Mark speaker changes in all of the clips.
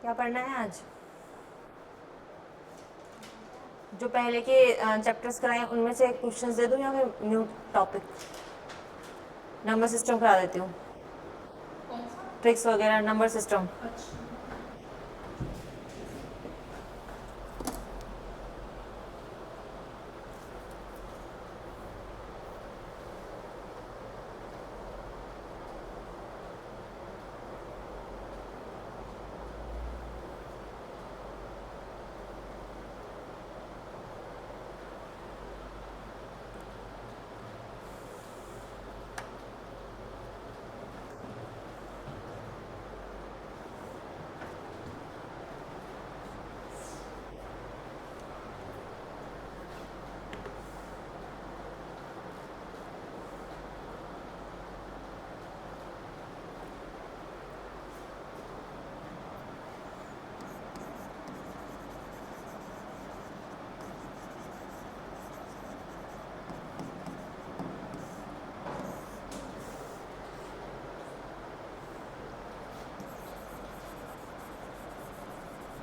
Speaker 1: क्या पढ़ना है आज? जो पहले के चैप्टर्स कराए उनमें से क्वेश्चंस दे दूं या फिर न्यू टॉपिक? नंबर सिस्टम करा देती हूँ, ट्रिक्स वगैरह, number system.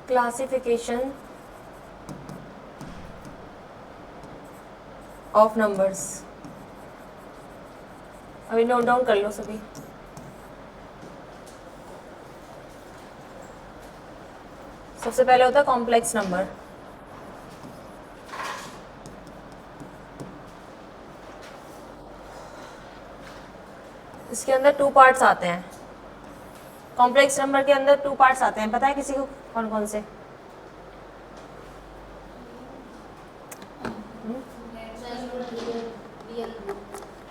Speaker 1: Classification of numbers. अभी नोट डाउन कर लो सभी। सबसे पहले होता है कॉम्प्लेक्स नंबर। इसके अंदर 2 पार्ट्स आते हैं। कॉम्प्लेक्स नंबर के अंदर 2 पार्ट्स आते हैं, पता है किसी को कौन कौन से?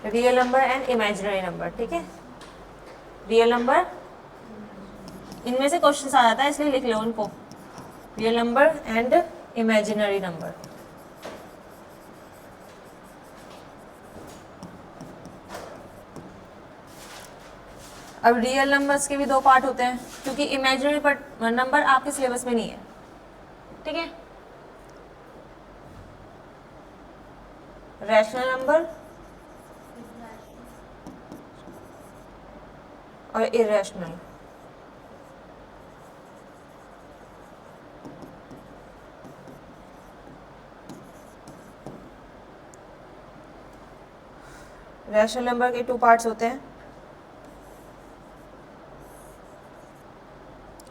Speaker 1: Real number and imaginary number, ठीक है। रियल नंबर, इनमें से क्वेश्चन आ जाता है इसलिए लिख लो उनको। Real number and imaginary number. अब रियल नंबर्स के भी 2 पार्ट होते हैं, क्योंकि इमेजिनरी नंबर आपके सिलेबस में नहीं है, ठीक है। रैशनल नंबर और इरेशनल। रैशनल नंबर के 2 पार्ट्स होते हैं,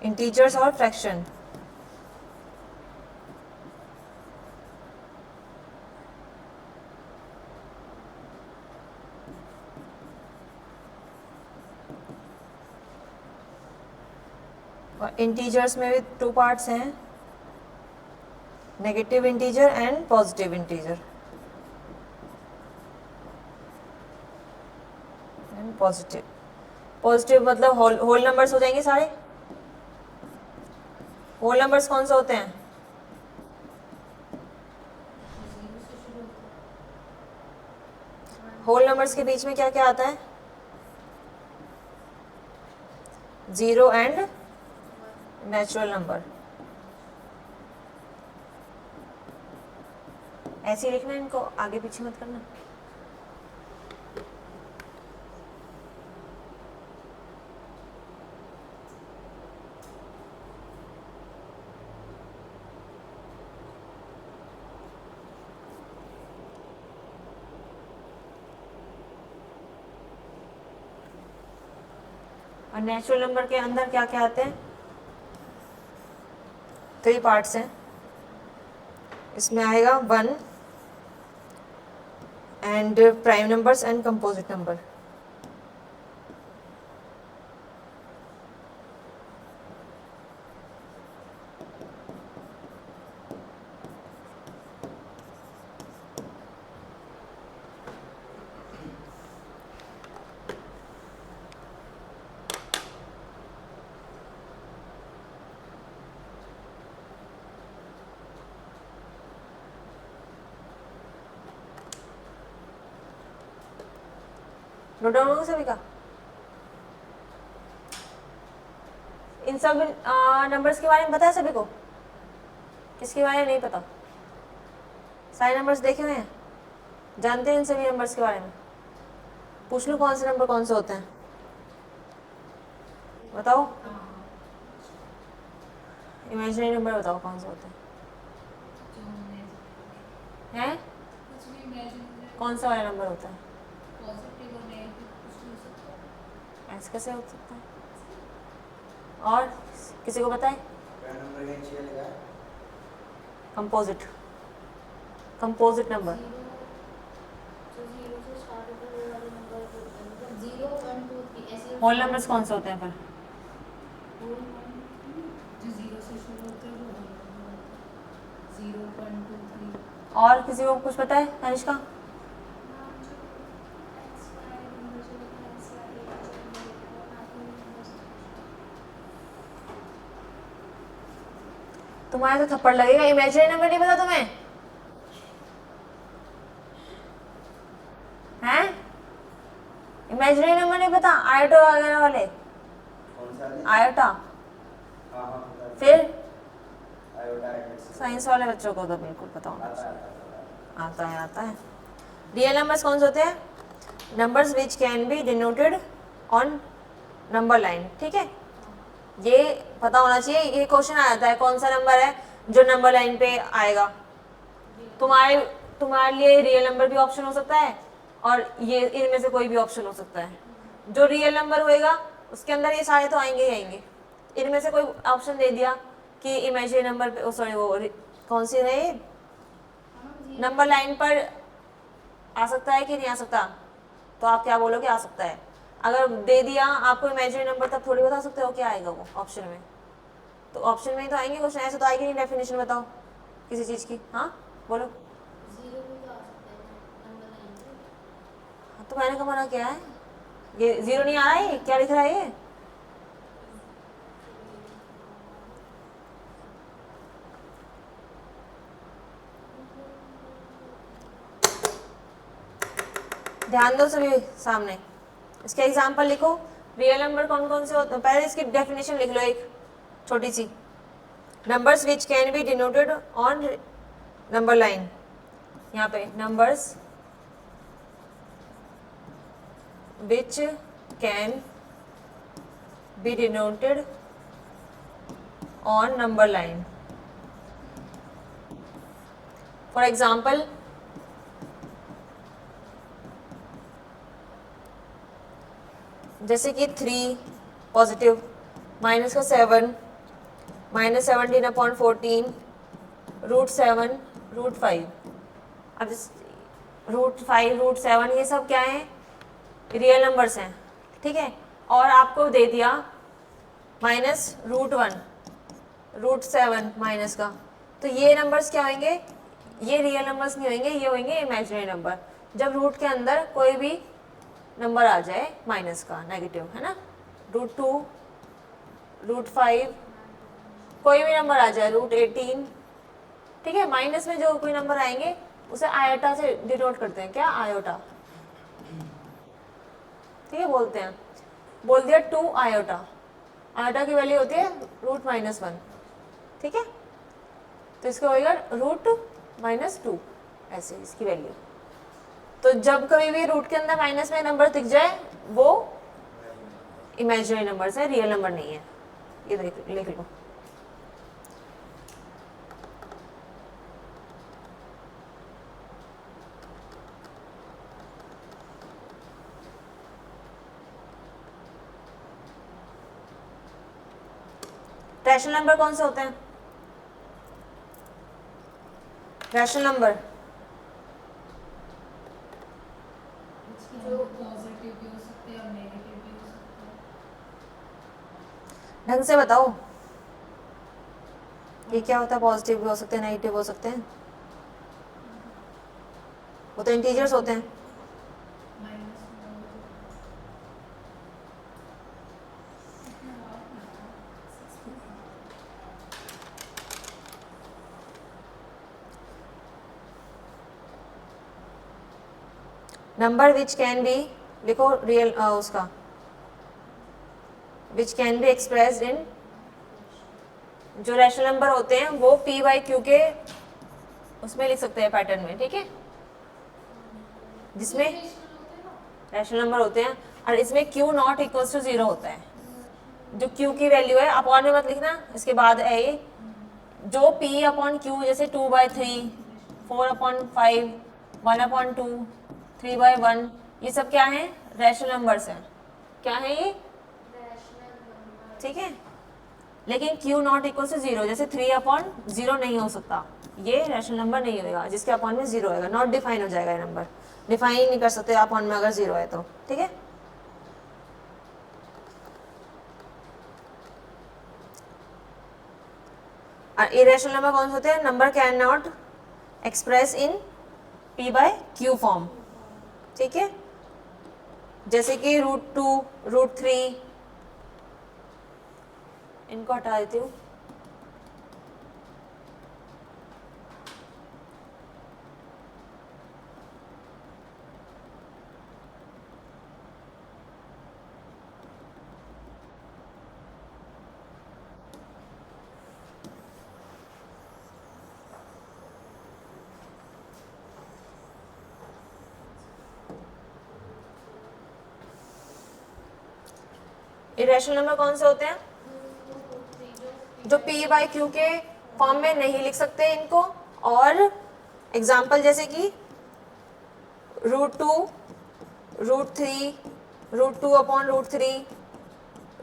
Speaker 1: इंटीजर्स और फ्रैक्शन। और इंटीजर्स में भी 2 पार्ट्स हैं, negative integer and positive integer. Positive positive मतलब होल नंबर्स हो जाएंगे सारे। होल नंबर्स कौन से होते हैं? होल नंबर्स के बीच में क्या क्या आता है? 0 एंड नेचुरल नंबर। ऐसे ही लिखना, इनको आगे पीछे मत करना। और नेचुरल नंबर के अंदर क्या क्या आते हैं? 3 पार्ट्स हैं। इसमें आएगा 1 and prime numbers and composite number. Note down होगा सभी का? इन सब नंबर्स के बारे में पता है सभी को? किसके बारे में नहीं पता? सारे नंबर्स देखे हुए हैं, जानते हैं इन सभी नंबर्स के बारे में? पूछ लो कौन से नंबर कौन से होते हैं, बताओ। इमेजिनरी नंबर बताओ कौन सा होता है? हैं? कौन सा वाला नंबर होता है? ऐसे कैसे हो सकता है? और किसी को पता है? Composite, composite number. Whole numbers कौन से होते हैं फिर? और किसी को कुछ पता है? तनिष्का? तुम्हारे तो थप्पड़ लगेगा। इमेजिनरी नंबर नहीं पता तुम्हें? हैं? इमेजिनरी नंबर नहीं पता? आयोटा वगैरह वाले? आयोटा? फिर साइंस वाले बच्चों को तो बिल्कुल पता होना चाहिए। आता है। रियल नंबर्स कौन से होते हैं? Numbers which can be denoted on number line. ठीक है, ये पता होना चाहिए। ये क्वेश्चन आ जाता है कौन सा नंबर है जो नंबर लाइन पे आएगा। तुम्हारे लिए रियल नंबर भी ऑप्शन हो सकता है और ये इनमें से कोई भी ऑप्शन हो सकता है। जो रियल नंबर होएगा उसके अंदर ये सारे तो आएंगे ही आएंगे। इनमें से कोई ऑप्शन दे दिया कि इमेजिनरी नंबर पे, सॉरी वो कौन सी है, नंबर लाइन पर आ सकता है कि नहीं आ सकता, तो आप क्या बोलोगे? आ सकता है। अगर दे दिया आपको इमेजिनरी नंबर, तब थोड़ी बता सकते हो क्या आएगा वो ऑप्शन में। तो ऑप्शन में ही तो आएंगे क्वेश्चन, ऐसे तो आएगी नहीं। डेफिनेशन बताओ किसी चीज़ की। हाँ बोलो। तो मैंने कहा मना क्या है? ये जीरो नहीं आ रहा है, क्या लिख रहा है ये? ध्यान दो सभी सामने। इसके एग्जाम्पल लिखो। रियल नंबर कौन कौन से होते हैं? पहले इसकी डेफिनेशन लिख लो एक छोटी सी। Numbers which can be denoted on number line. यहाँ पे numbers which can be denoted on number line. For example, जैसे कि 3 पॉजिटिव, माइनस का 7, -17/14, √7, √5। अब √5, √7 ये सब क्या है? रियल नंबर्स हैं। ठीक है, और आपको दे दिया -√1, √7 माइनस का, तो ये नंबर्स क्या होंगे? ये रियल नंबर्स नहीं होंगे, ये होंगे इमेजिनरी नंबर। जब रूट के अंदर कोई भी नंबर आ जाए माइनस का, नेगेटिव, है ना, √2, √5, कोई भी नंबर आ जाए, √18, ठीक है, माइनस में जो कोई नंबर आएंगे उसे आयोटा से डिनोट करते हैं। क्या? आयोटा। ठीक है, बोलते हैं, बोल दिया 2 आयोटा। आयोटा की वैल्यू होती है √-1। ठीक है, तो इसका होएगा √-2, ऐसे इसकी वैल्यू। तो जब कभी भी रूट के अंदर माइनस में नंबर दिख जाए वो इमेजिनरी नंबर है, रियल नंबर नहीं है। ये लिख लो। रैशनल नंबर कौन से होते हैं? रैशनल नंबर
Speaker 2: जो पॉजिटिव भी हो सकते हैं और नेगेटिव भी हो सकते हैं।
Speaker 1: ढंग से बताओ, ये क्या होता है? पॉजिटिव भी हो सकते हैं, नेगेटिव हो सकते हैं, वो तो इंटीजर्स होते हैं। नंबर विच कैन बी, लिखो रियल उसका, विच कैन बी एक्सप्रेस्ड इन, जो रैशनल नंबर होते हैं वो p/q के उसमें लिख सकते हैं, पैटर्न में। ठीक है, जिसमें रैशनल नंबर होते हैं और इसमें Q0 = 0 होता है। जो Q की वैल्यू है, आप और में मत लिखना, इसके बाद है ये जो p अपॉन क्यू जैसे 2/3, 4/5, 1/2, 3/1, ये सब क्या है? रैशनल नंबर्स हैं। क्या है ये? ठीक है, लेकिन q नॉट इक्वल टू 0, जैसे 3/0 नहीं हो सकता, ये रैशनल नंबर नहीं होगा जिसके अपॉन में 0 होगा, नॉट डिफाइन हो जाएगा ये नंबर, डिफाइन ही नहीं कर सकते अपॉन में अगर 0 है तो। ठीक है, इरेशनल नंबर कौन से होते हैं? Number can not express in p/q form. ठीक है, जैसे कि √2, √3, इनको हटा देती हूँ। इरेशनल नंबर कौन से होते हैं? जो p/q के फॉर्म में नहीं लिख सकते इनको, और एग्जाम्पल जैसे कि √2, √3, √2/√3,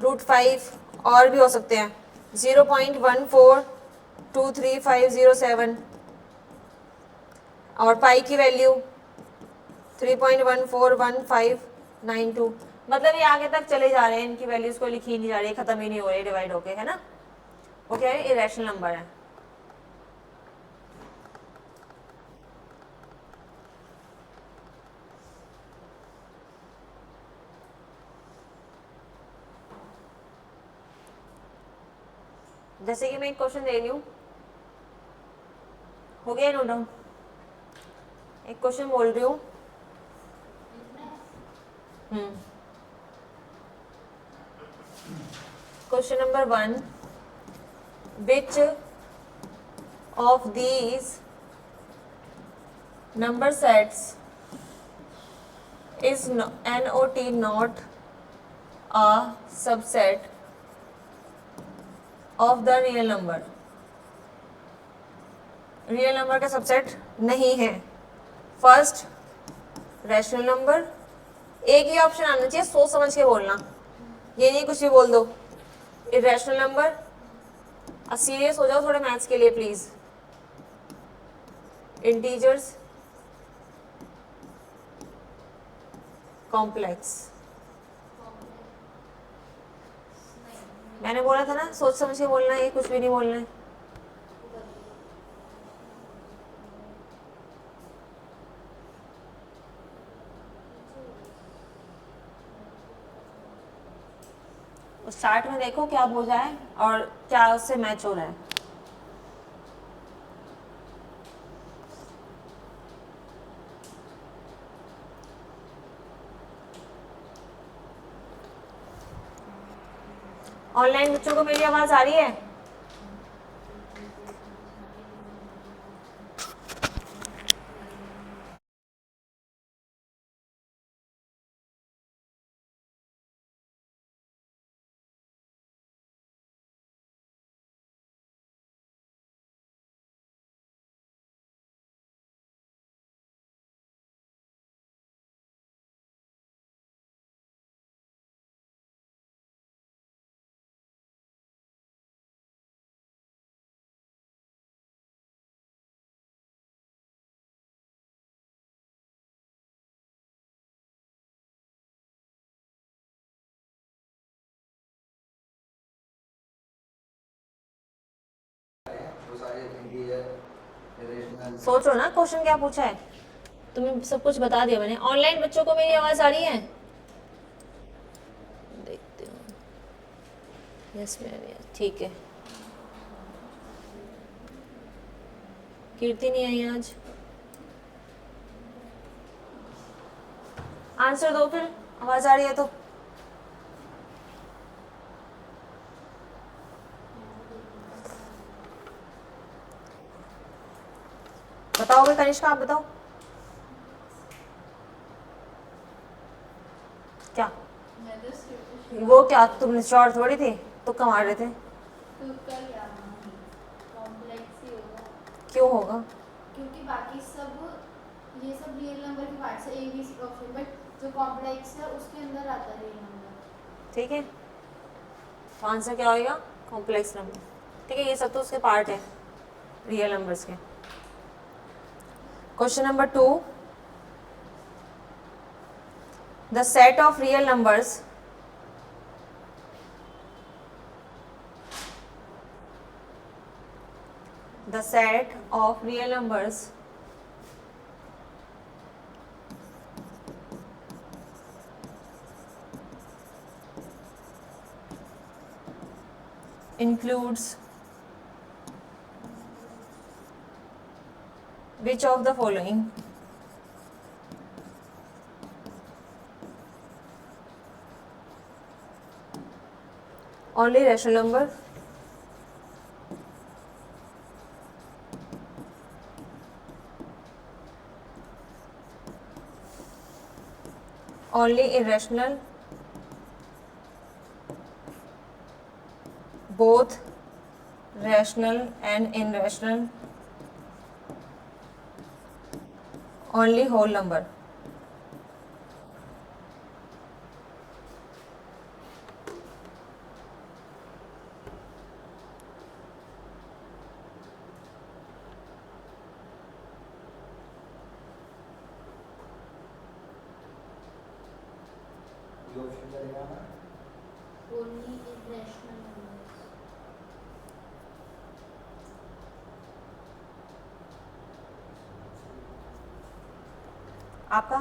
Speaker 1: √5, और भी हो सकते हैं 0.142357, और पाई की वैल्यू 3.141592। मतलब ये आगे तक चले जा रहे हैं, इनकी वैल्यूज को लिखी नहीं जा रही, खत्म ही नहीं हो रही डिवाइड होके, है ना। वो क्या है? इरेशनल नंबर है। जैसे कि मैं एक क्वेश्चन दे रही हूँ, हो गया नोट डाउन? एक क्वेश्चन बोल रही हूँ। Question number 1, which of these number sets is not a subset of the real number? Real number का सबसेट नहीं है। First, rational number. एक ही ऑप्शन आना चाहिए, सोच समझ के बोलना, ये नहीं कुछ भी बोल दो। इरेशनल नंबर, अब सीरियस हो जाओ थोड़े मैथ्स के लिए प्लीज। Integers, complex. मैंने बोला था ना सोच समझ के बोलना है, ये कुछ भी नहीं बोलना है। स्टार्ट में देखो क्या हो जाए और क्या उससे मैच हो रहा है। ऑनलाइन बच्चों को मेरी आवाज आ रही है? सोचो ना क्वेश्चन क्या पूछा है, तुम्हें सब कुछ बता दिया मैंने। ऑनलाइन बच्चों को मेरी आवाज आ रही है? देखते हो। यस मैम, ठीक है। कीर्ति नहीं आई आज, आंसर दो फिर, आवाज आ रही है तो। बताओगे कनिष्का, आप बताओ क्या? वो क्या तुमने शॉर्ट थोड़ी थी, तुक्का मार रहे थे। क्यों होगा?
Speaker 3: क्योंकि बाकी सब ये सब रियल नंबर के पार्ट्स है, A B C option, but जो कॉम्प्लेक्स है उसके अंदर आता है रियल नंबर।
Speaker 1: ठीक है, तो आंसर क्या होएगा? Complex number. ठीक है, ये सब तो उसके पार्ट है रियल नंबर्स के। Question number 2, the set of real numbers the set of real numbers includes which of the following? Only rational number, only irrational, both rational and irrational, only whole number.
Speaker 4: ये option करेगा ना
Speaker 3: only irrational numbers.
Speaker 1: आपका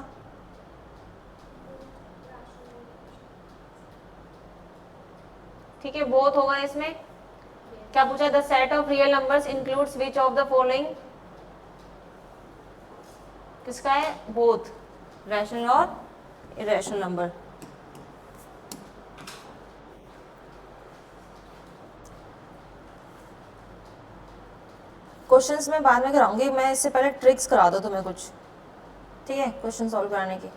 Speaker 1: ठीक है, both होगा इसमें। क्या पूछा? The set of real numbers includes which of the following? किसका है? बोथ रैशनल और इरेशनल नंबर। क्वेश्चंस में बाद में कराऊंगी, मैं इससे पहले ट्रिक्स करा दो तुम्हें कुछ, ठीक है, क्वेश्चन सॉल्व कराने की।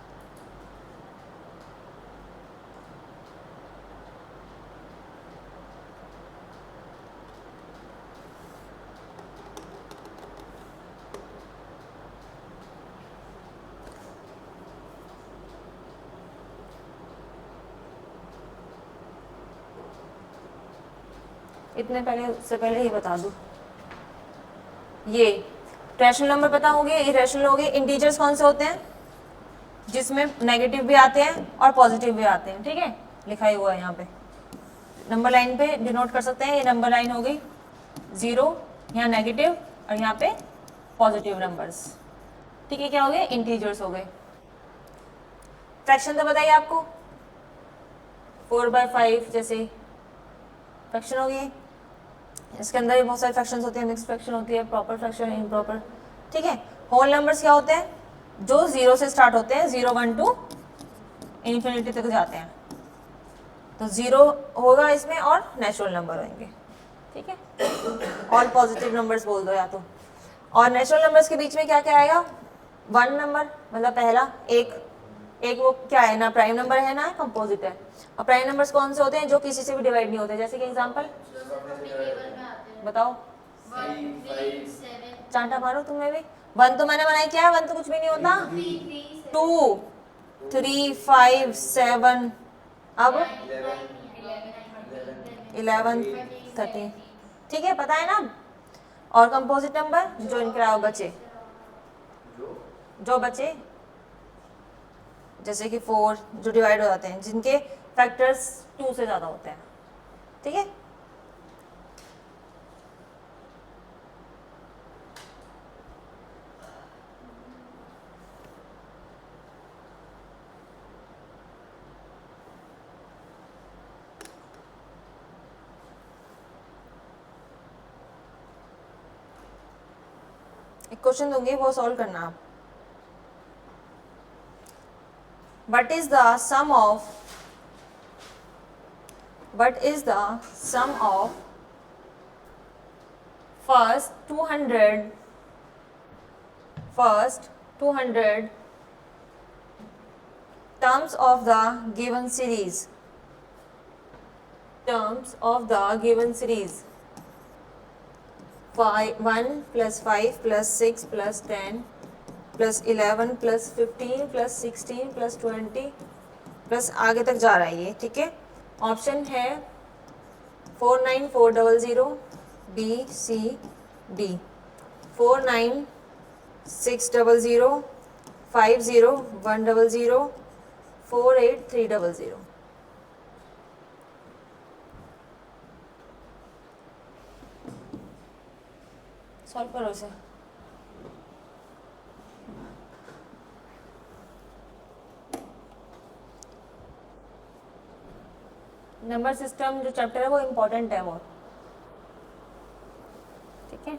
Speaker 1: इतने पहले, उससे पहले ही बता दूं, ये रैशनल नंबर पता होंगे, इरेशनल हो गए। इंटीजर्स कौन से होते हैं? जिसमें नेगेटिव भी आते हैं और पॉजिटिव भी आते हैं, ठीक है, लिखा ही हुआ है यहाँ पे, नंबर लाइन पे डिनोट कर सकते हैं। ये नंबर लाइन हो गई 0, यहाँ नेगेटिव और यहाँ पे पॉजिटिव नंबर्स, ठीक है। क्या हो गए? इंटीजर्स हो गए। फ्रैक्शन तो बताइए आपको, 4/5 जैसे फ्रैक्शन हो गई। इसके अंदर भी बहुत सारे फ्रैक्शंस होते हैं, मिक्स फ्रैक्शन होती है, प्रॉपर फ्रैक्शन, इम्प्रॉपर, ठीक है। होल नंबर्स क्या होते हैं? जो 0 से स्टार्ट होते हैं, 0 1 2 इन्फिनिटी तक जाते हैं, तो 0 होगा इसमें और नेचुरल नंबर होंगे, ठीक है। ऑल पॉजिटिव नंबर्स बोल दो या तो। और नेचुरल नंबर्स के बीच में क्या क्या आएगा? 1 नंबर, मतलब पहला एक वो क्या है ना, प्राइम नंबर है ना कंपोजिट है। और प्राइम नंबर्स कौन से होते हैं? जो किसी से भी डिवाइड नहीं होते। जैसे कि एग्जांपल बताओ,
Speaker 3: 1 3 7
Speaker 1: चांटा मारो तुम्हें भी। 1 तो मैंने बनाई, क्या है? 1 तो कुछ भी नहीं होता। 2 3 5 7, अब 11 13, ठीक है, पता है ना। और कंपोजिट नंबर जो इनके अलावा बचे, जो बचे जैसे कि 4 जो डिवाइड हो जाते हैं, जिनके फैक्टर्स 2 से ज़्यादा होते हैं, ठीक है। एक क्वेश्चन दूंगी, वो सॉल्व करना आप। What is the sum of first 200 terms of the given series? 1 + 5 + 6 + 10 + 11 + 15 + 16 + 20 plus आगे तक जा रहा है ये, ठीक है। ऑप्शन है 49400 बी सी डी, 49600 50100 48300। सॉल्व करो इसे। नंबर सिस्टम जो चैप्टर है वो इम्पोर्टेंट है बहुत, ठीक है।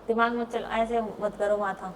Speaker 1: दिमाग में चल ऐसे मत करो माथा।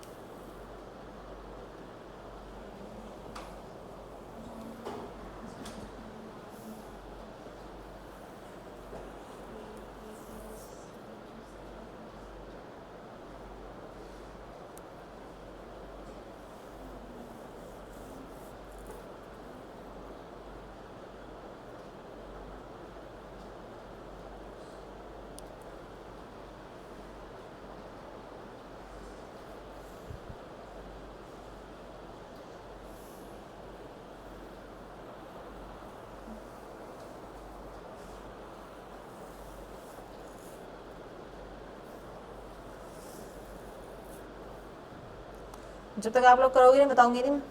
Speaker 1: जब तक आप लोग करोगे नहीं बताऊंगी नहीं मैं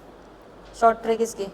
Speaker 1: शॉर्ट ट्रिक इसकी।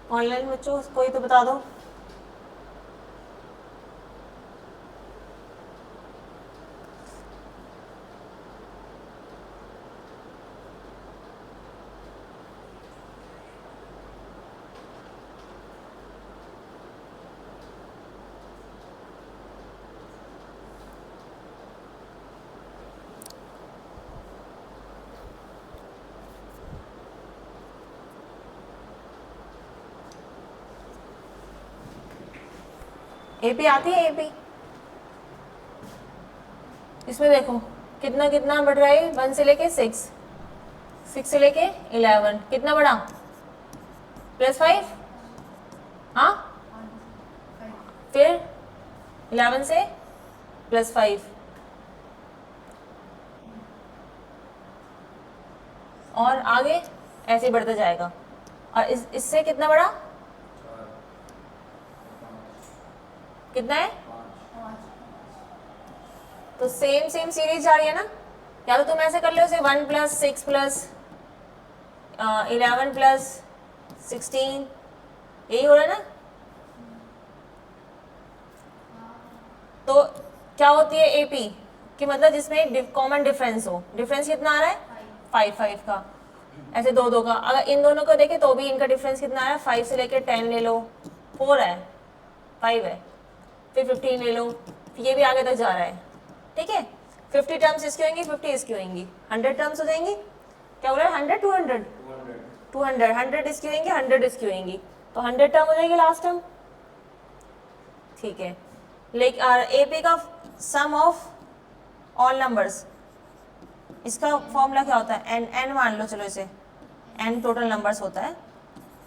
Speaker 1: ऑनलाइन बच्चों कोई तो बता दो। एपी आती है एपी? इसमें देखो कितना कितना बढ़ रहा है, 1 से लेके 6, 6 से लेके 11, कितना बढ़ा? +5। हाँ, फिर 11 से +5 और आगे ऐसे ही बढ़ता जाएगा। और इससे कितना बढ़ा? कितना है? तो सेम सेम सीरीज जा रही है ना। या तो तुम ऐसे कर लो, इसे 1 + 6 + 11 + 16, यही हो रहा है ना। तो क्या होती है एपी कि मतलब जिसमें कॉमन डिफरेंस हो। डिफरेंस कितना आ रहा है? 5 का। ऐसे 2 का। अगर इन दोनों को देखें तो भी इनका डिफरेंस कितना आ रहा है? 5 से लेके 10 ले लो, 4 है, 5 है, फिर 15 ले लो, ये भी आगे तक जा रहा है। ठीक है, 50 टर्म्स इसकी होंगी, 50 इसकी होंगी, 100 टर्म्स हो जाएंगी। क्या बोल रहा है? 100 200 200, 100 इसकी होंगी, 100 इसकी होंगी, तो 100 टर्म हो जाएगी लास्ट टर्म। ठीक है, लेकिन एपी का सम ऑफ ऑल नंबर्स, इसका फॉर्मूला क्या होता है? एन मान लो, चलो इसे एन टोटल नंबर्स होता है,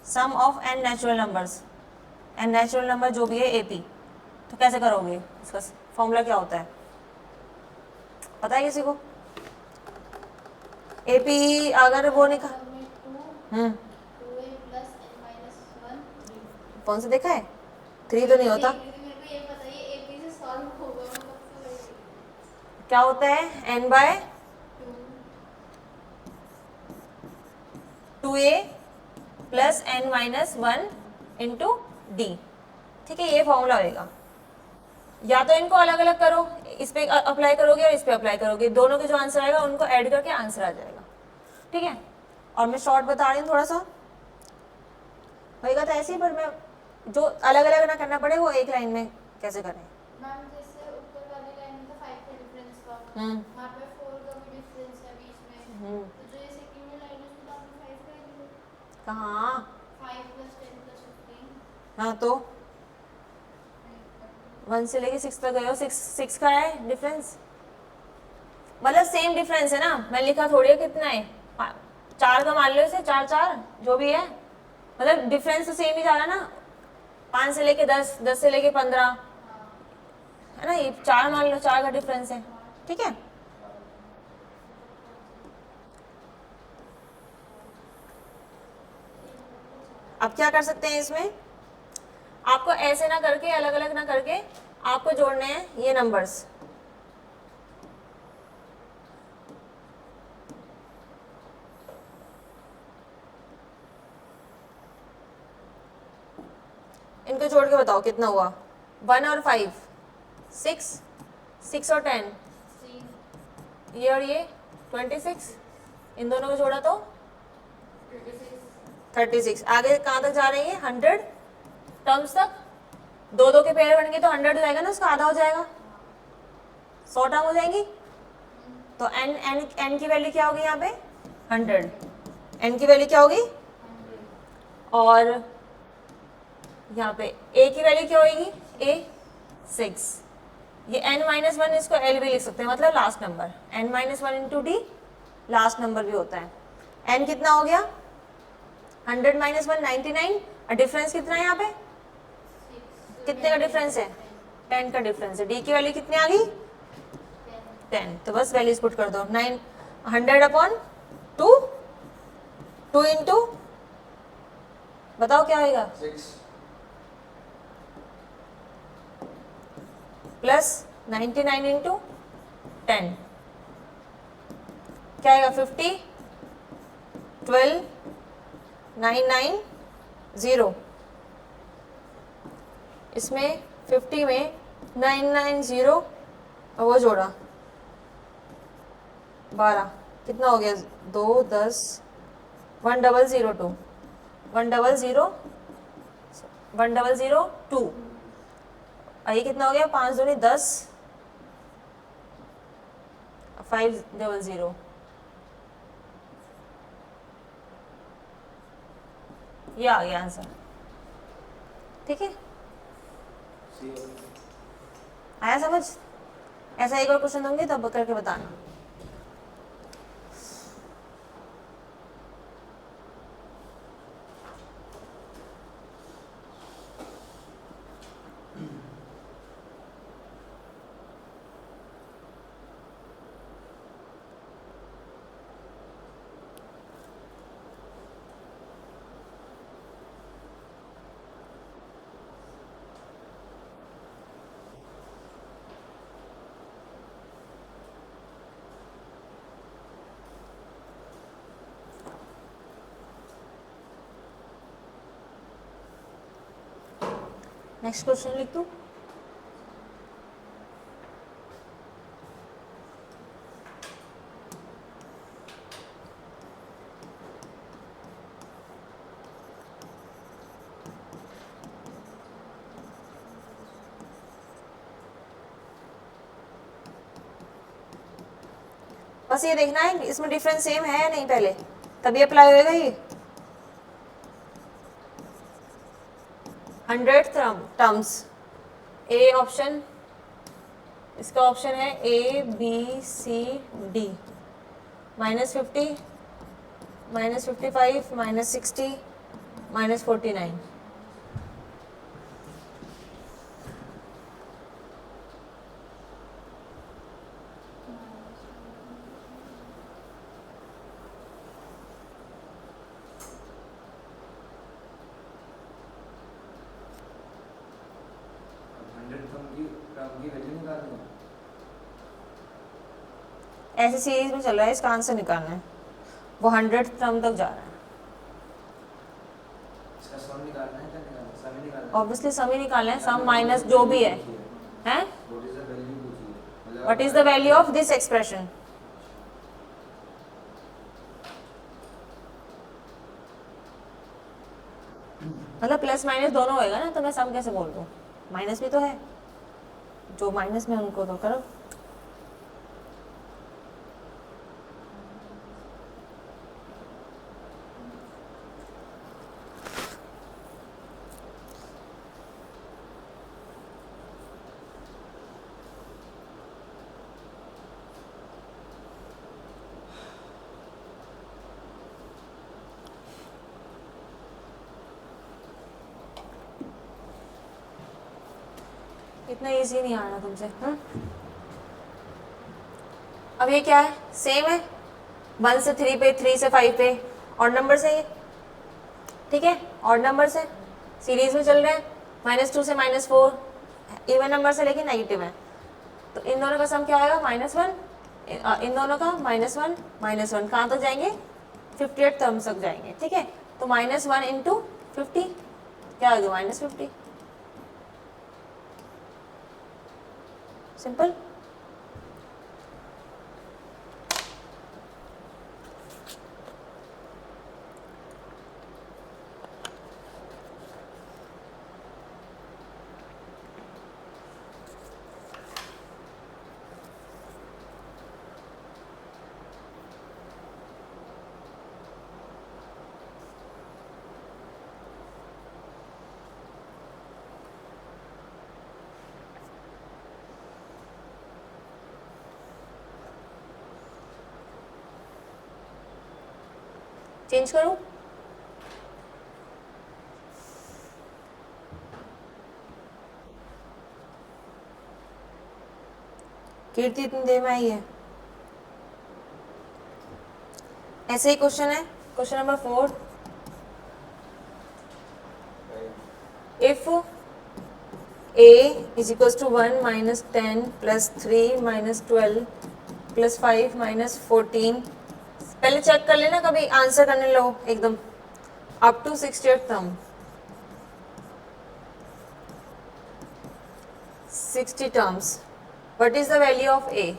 Speaker 1: sum of n natural numbers, n natural number जो भी है एपी। तो कैसे करोगे? इसका फॉर्मूला क्या होता है, पता है किसी को? एपी अगर वो निकाल,
Speaker 3: 2a + n - 1
Speaker 1: कौन सा देखा है? 3 तो नहीं होता।
Speaker 3: मेरे को ये पता है एपी से सॉल्व होगा, मतलब
Speaker 1: क्या होता है? n/2a + n - 1 × d। ठीक है, ये फॉर्मूला होएगा। या तो इनको अलग अलग करो, इस पे अप्लाई करोगे और इस पे अप्लाई करोगे, दोनों के जो आंसर आएगा उनको ऐड करके आंसर आ जाएगा। ठीक है, और मैं शॉर्ट बता रही हूँ, थोड़ा सा होएगा तो ऐसे ही, पर मैं जो अलग अलग ना करना पड़े वो एक लाइन में कैसे करें।
Speaker 3: मैम जैसे ऊपर वाली लाइन में तो 5 का डिफरेंस था, वहाँ पे 4 का भी डिफरेंस है बीच में, तो जो ये सेकंड में लाइन है उसमें तो आपने 5 का ही लिया।
Speaker 1: कहाँ?
Speaker 3: 5 + 10 + 15।
Speaker 1: हाँ, तो 1 से लेके 6 तक गए हो, 6 का है डिफरेंस, मतलब सेम डिफरेंस है ना। मैं लिखा थोड़ी है कितना है, 4 का मान लो इसे, 4 4 जो भी है, मतलब डिफरेंस तो सेम ही जा रहा है ना। 5 से लेके 10, 10 से लेके 15 है ना, ये 4 मान लो, 4 का डिफरेंस है। ठीक है, अब क्या कर सकते हैं इसमें? आपको ऐसे ना करके, अलग अलग ना करके, आपको जोड़ने हैं ये नंबर्स। इनको जोड़ के बताओ कितना हुआ। 1 और 5, 6, 6 और 10, ये और ये 26, इन दोनों को जोड़ा तो 36। आगे कहाँ तक जा रही है? 100 टर्म्स तक। 2 के पेयर बन गए तो 100 हो जाएगा ना, उसका आधा हो जाएगा, 100 टर्म हो जाएंगी। तो एन एन एन की वैल्यू क्या होगी यहाँ पे? 100। एन की वैल्यू क्या होगी? और यहाँ पे ए की वैल्यू क्या होगी? ए 6। ये n - 1, इसको l भी लिख सकते हैं, मतलब last number. n - 1 × d last number भी होता है। n कितना हो गया? 100 - 1 99, और डिफरेंस कितना है यहाँ पे? कितने का डिफरेंस है? 10 का डिफरेंस है। d की वैल्यू कितनी आ गई? 10। तो बस वैल्यूज पुट कर दो। 100/2, 2 × बताओ क्या होगा?
Speaker 4: 6
Speaker 1: प्लस 99 × 10 क्या आएगा? 50, 12, 990। इसमें 50 में 990 और वो जोड़ा 12, कितना हो गया? 2 10 1002 1002। ये कितना हो गया? 5 दूनी 10 500। ये आ गया आंसर। ठीक है, आया समझ? ऐसा एक और क्वेश्चन दूंगी तब करके बताना। नेक्स्ट क्वेश्चन लिख दूं? बस ये देखना है इसमें डिफरेंस सेम है या नहीं, पहले तभी अप्लाई होएगा ये। 100 टर्म्स, ए ऑप्शन, इसका ऑप्शन है A B C D, -50 -55 -60 -49। ऐसे सीरीज में चल रहा है, इसका आंसर निकालना है। वो 100 टर्म तक जा रहा है। ऑब्वियसली सम ही निकालना है, सम माइनस जो भी है। हैं? What is the value of this expression? मतलब प्लस माइनस दोनों होएगा ना, तो मैं सम कैसे बोल दूं? माइनस भी तो है, जो माइनस में उनको तो करो। इतना इजी नहीं आना तुमसे। अब ये क्या है? सेम है, 1 से 3 पे, 3 से 5 पे, और नंबर है ये। ठीक है, और नंबर है, सीरीज में चल रहे हैं। -2 से -4 इवन नंबर से, लेकिन नेगेटिव है। तो इन दोनों का सम क्या होगा? -1। इन दोनों का -1 -1 कहाँ तक जाएंगे? 58 टर्म्स तक जाएंगे। ठीक है, तो -1 इंटू 50 क्या होगा? -50। सिंपल। चेंज करूं? कीर्ति इतनी देर में आई है। ऐसे ही क्वेश्चन है, question number 4। If a is equals to 1 minus 10 plus 3 minus 12 plus 5 minus 14, पहले चेक कर लेना, कभी आंसर करने लो एकदम up to 68 term. 60 terms. What is the value of A?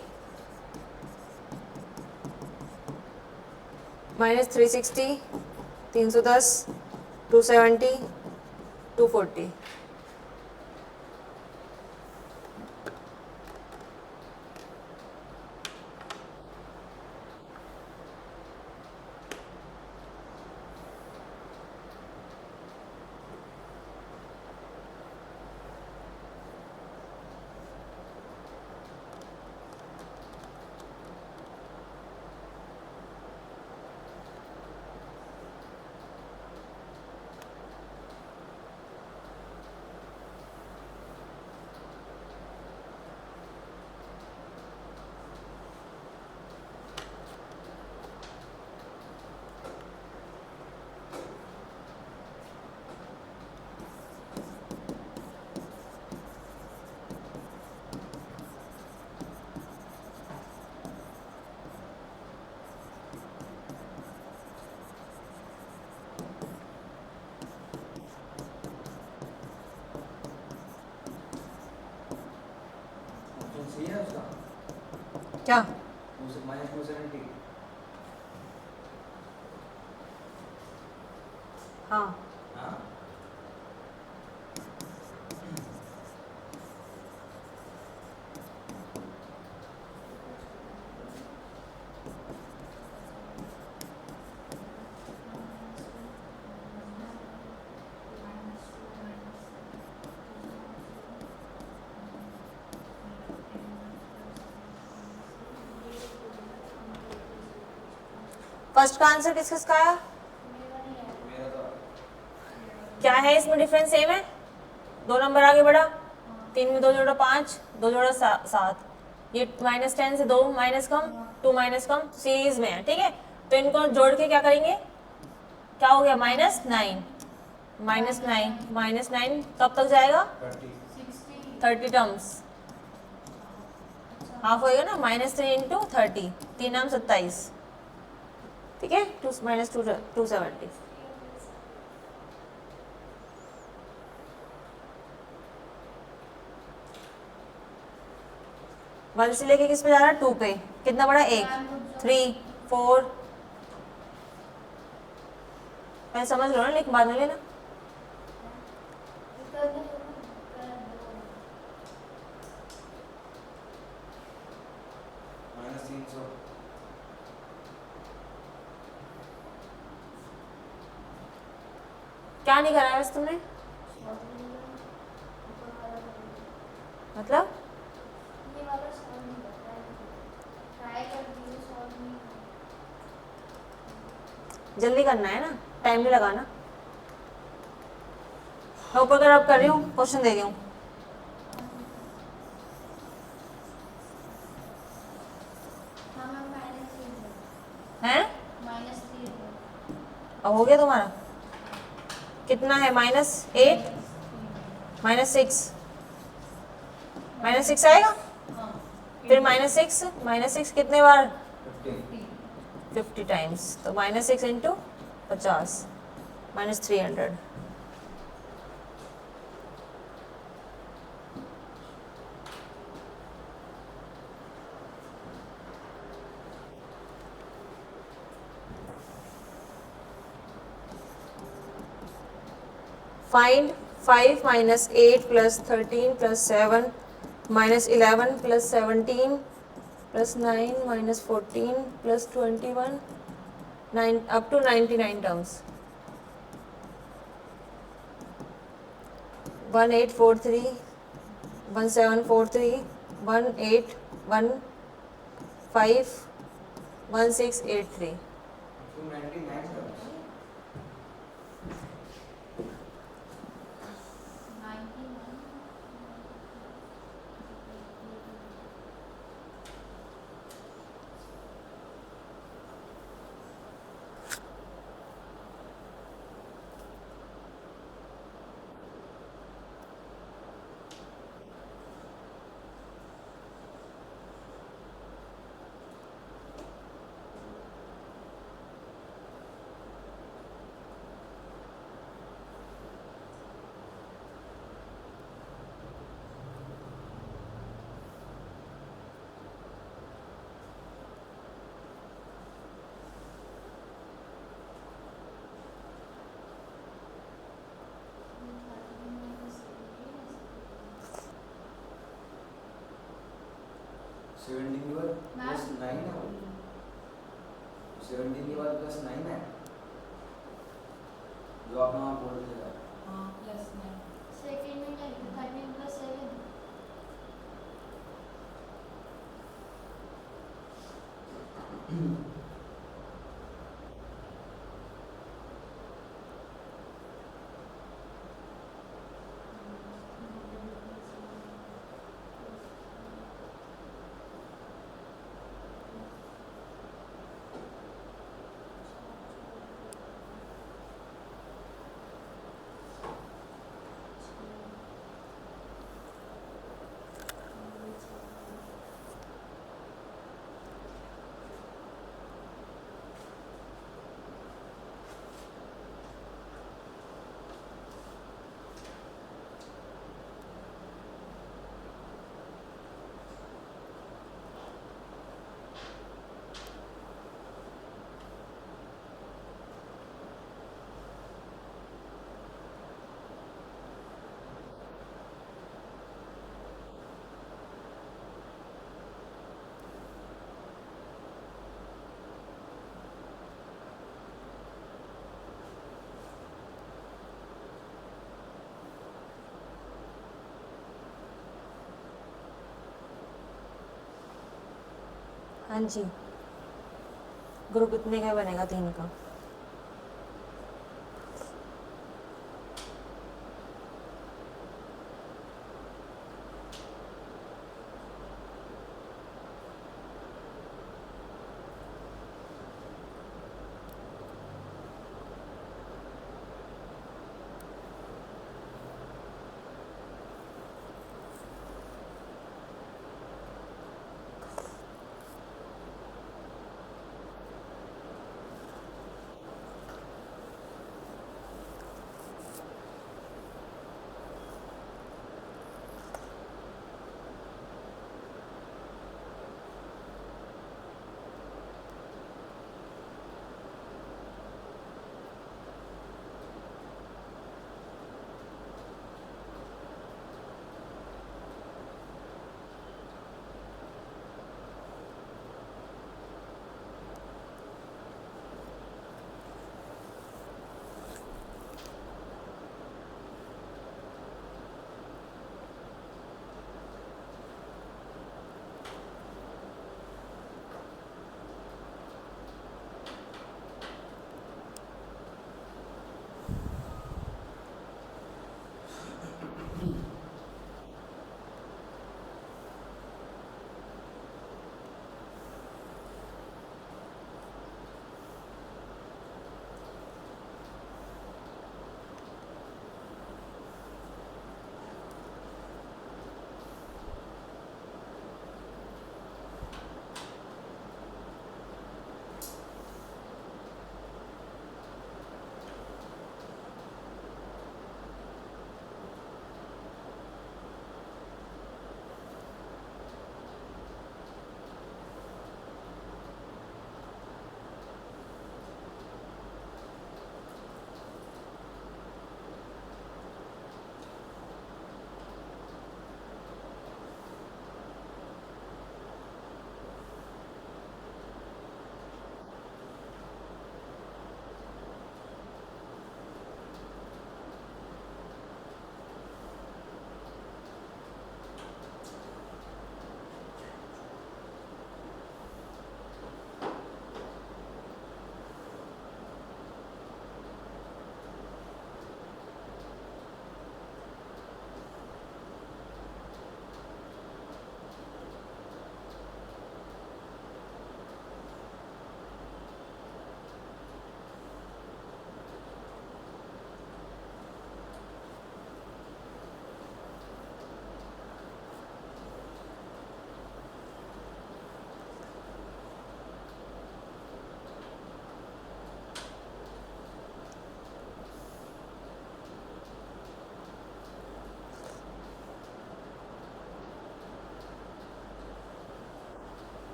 Speaker 1: Minus 360, 310, 270, 240.
Speaker 4: सही है उसका
Speaker 1: क्या?
Speaker 4: माइनस 270.
Speaker 1: हाँ,
Speaker 4: हाँ
Speaker 1: फर्स्ट का आंसर किसका आया?
Speaker 4: मेरा तो
Speaker 1: क्या है इसमें डिफरेंस? सेम है, 2 नंबर आगे बढ़ा, 3 में 2 जोड़ा 5, 2 जोड़ा 7, ये -10 से 2 माइनस कम, 2 माइनस कम सीरीज में है, ठीक है। तो इनको जोड़ के क्या करेंगे? क्या हो गया? -9, -9 कब तक जाएगा? 30 टर्म्स, हाफ होएगा ना, -3 इंटू 30, 3 नाम 27, ठीक है, -270. वन से लेके किस पे जा रहा है? 2 पे. कितना बड़ा? 1, 3, 4. पहले समझ लो ना, लेकिन बाद में लेना.
Speaker 4: -300.
Speaker 1: क्या नहीं कराया वैसे तुमने? मतलब
Speaker 3: ये वाला सॉल्व नहीं करता है, ट्राई करती हूँ सॉल्व नहीं करता।
Speaker 1: जल्दी करना है ना, टाइम नहीं लगाना. मैं ऊपर तरफ कर रही हूँ, क्वेश्चन दे रही हूँ.
Speaker 3: हाँ मैम -3
Speaker 1: हैं?
Speaker 3: -3
Speaker 1: अब हो गया तुम्हारा? कितना है? -8, -6, -6 आएगा. फिर -6 कितने बार? 50 टाइम्स. तो -6 into 50, -300. Find 5 minus 8 plus 13 plus 7 minus 11 plus 17 plus 9 minus 14 plus 21, 9 up to 99 terms. 1843, 1743, 1815, 1683.
Speaker 4: 299 terms.
Speaker 3: 99
Speaker 1: 1
Speaker 4: 17 के बाद
Speaker 3: मैम?
Speaker 4: प्लस 9 है वो। 17 के बाद प्लस 9 है जो आपने वहाँ बोल दिया।
Speaker 2: हाँ प्लस 9।
Speaker 3: सेकंड में क्या लिखा 13 प्लस 7
Speaker 1: हाँ जी, ग्रुप इतने का बनेगा 3 का।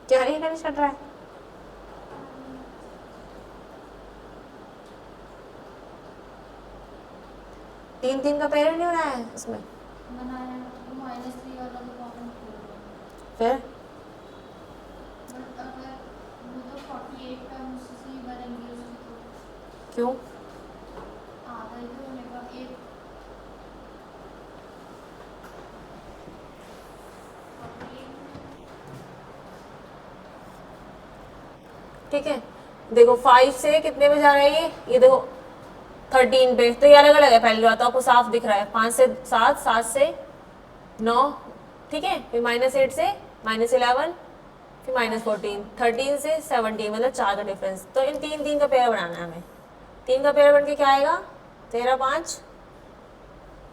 Speaker 1: क्या ये गणेश कट रहा है? तीन तीन का पेयर नहीं बनाया है इसमें,
Speaker 3: बनाया -3 वाला तो कॉमन
Speaker 1: फिर
Speaker 3: बट अगर वो तो 48 टर्म्स ही बनेंगे उसकी तो
Speaker 1: क्यों?
Speaker 3: आधा ही तो होने का एक 48
Speaker 1: ठीक है, देखो 5 से कितने पे जा रहा है ये देखो 13 पे, तो ये अलग अलग है, पहली बात तो आपको साफ दिख रहा है, 5 से 7, 7 से 9, ठीक है, फिर -8 से -11, फिर -14, 13 से 17, मतलब 4 का डिफरेंस। तो इन तीन तीन का पेयर बनाना है हमें। 3 का पेयर बन के क्या आएगा? 13 5,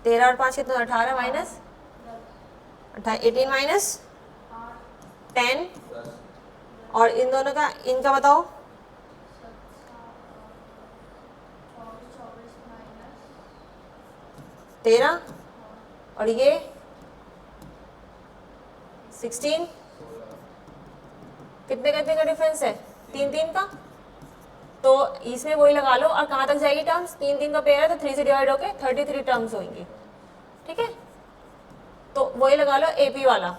Speaker 1: 13 और 5 कितना? 18 माइनस 18 माइनस 10, और इन दोनों का, इनका बताओ। 13 और ये 16, कितने कितने का डिफरेंस है? 3 3 का। तो इसमें वही लगा लो, और कहाँ तक जाएगी टर्म्स? 3 3 का पेयर है तो 3 से डिवाइड होके 33 टर्म्स होंगी, ठीक है। तो वही लगा लो एपी वाला,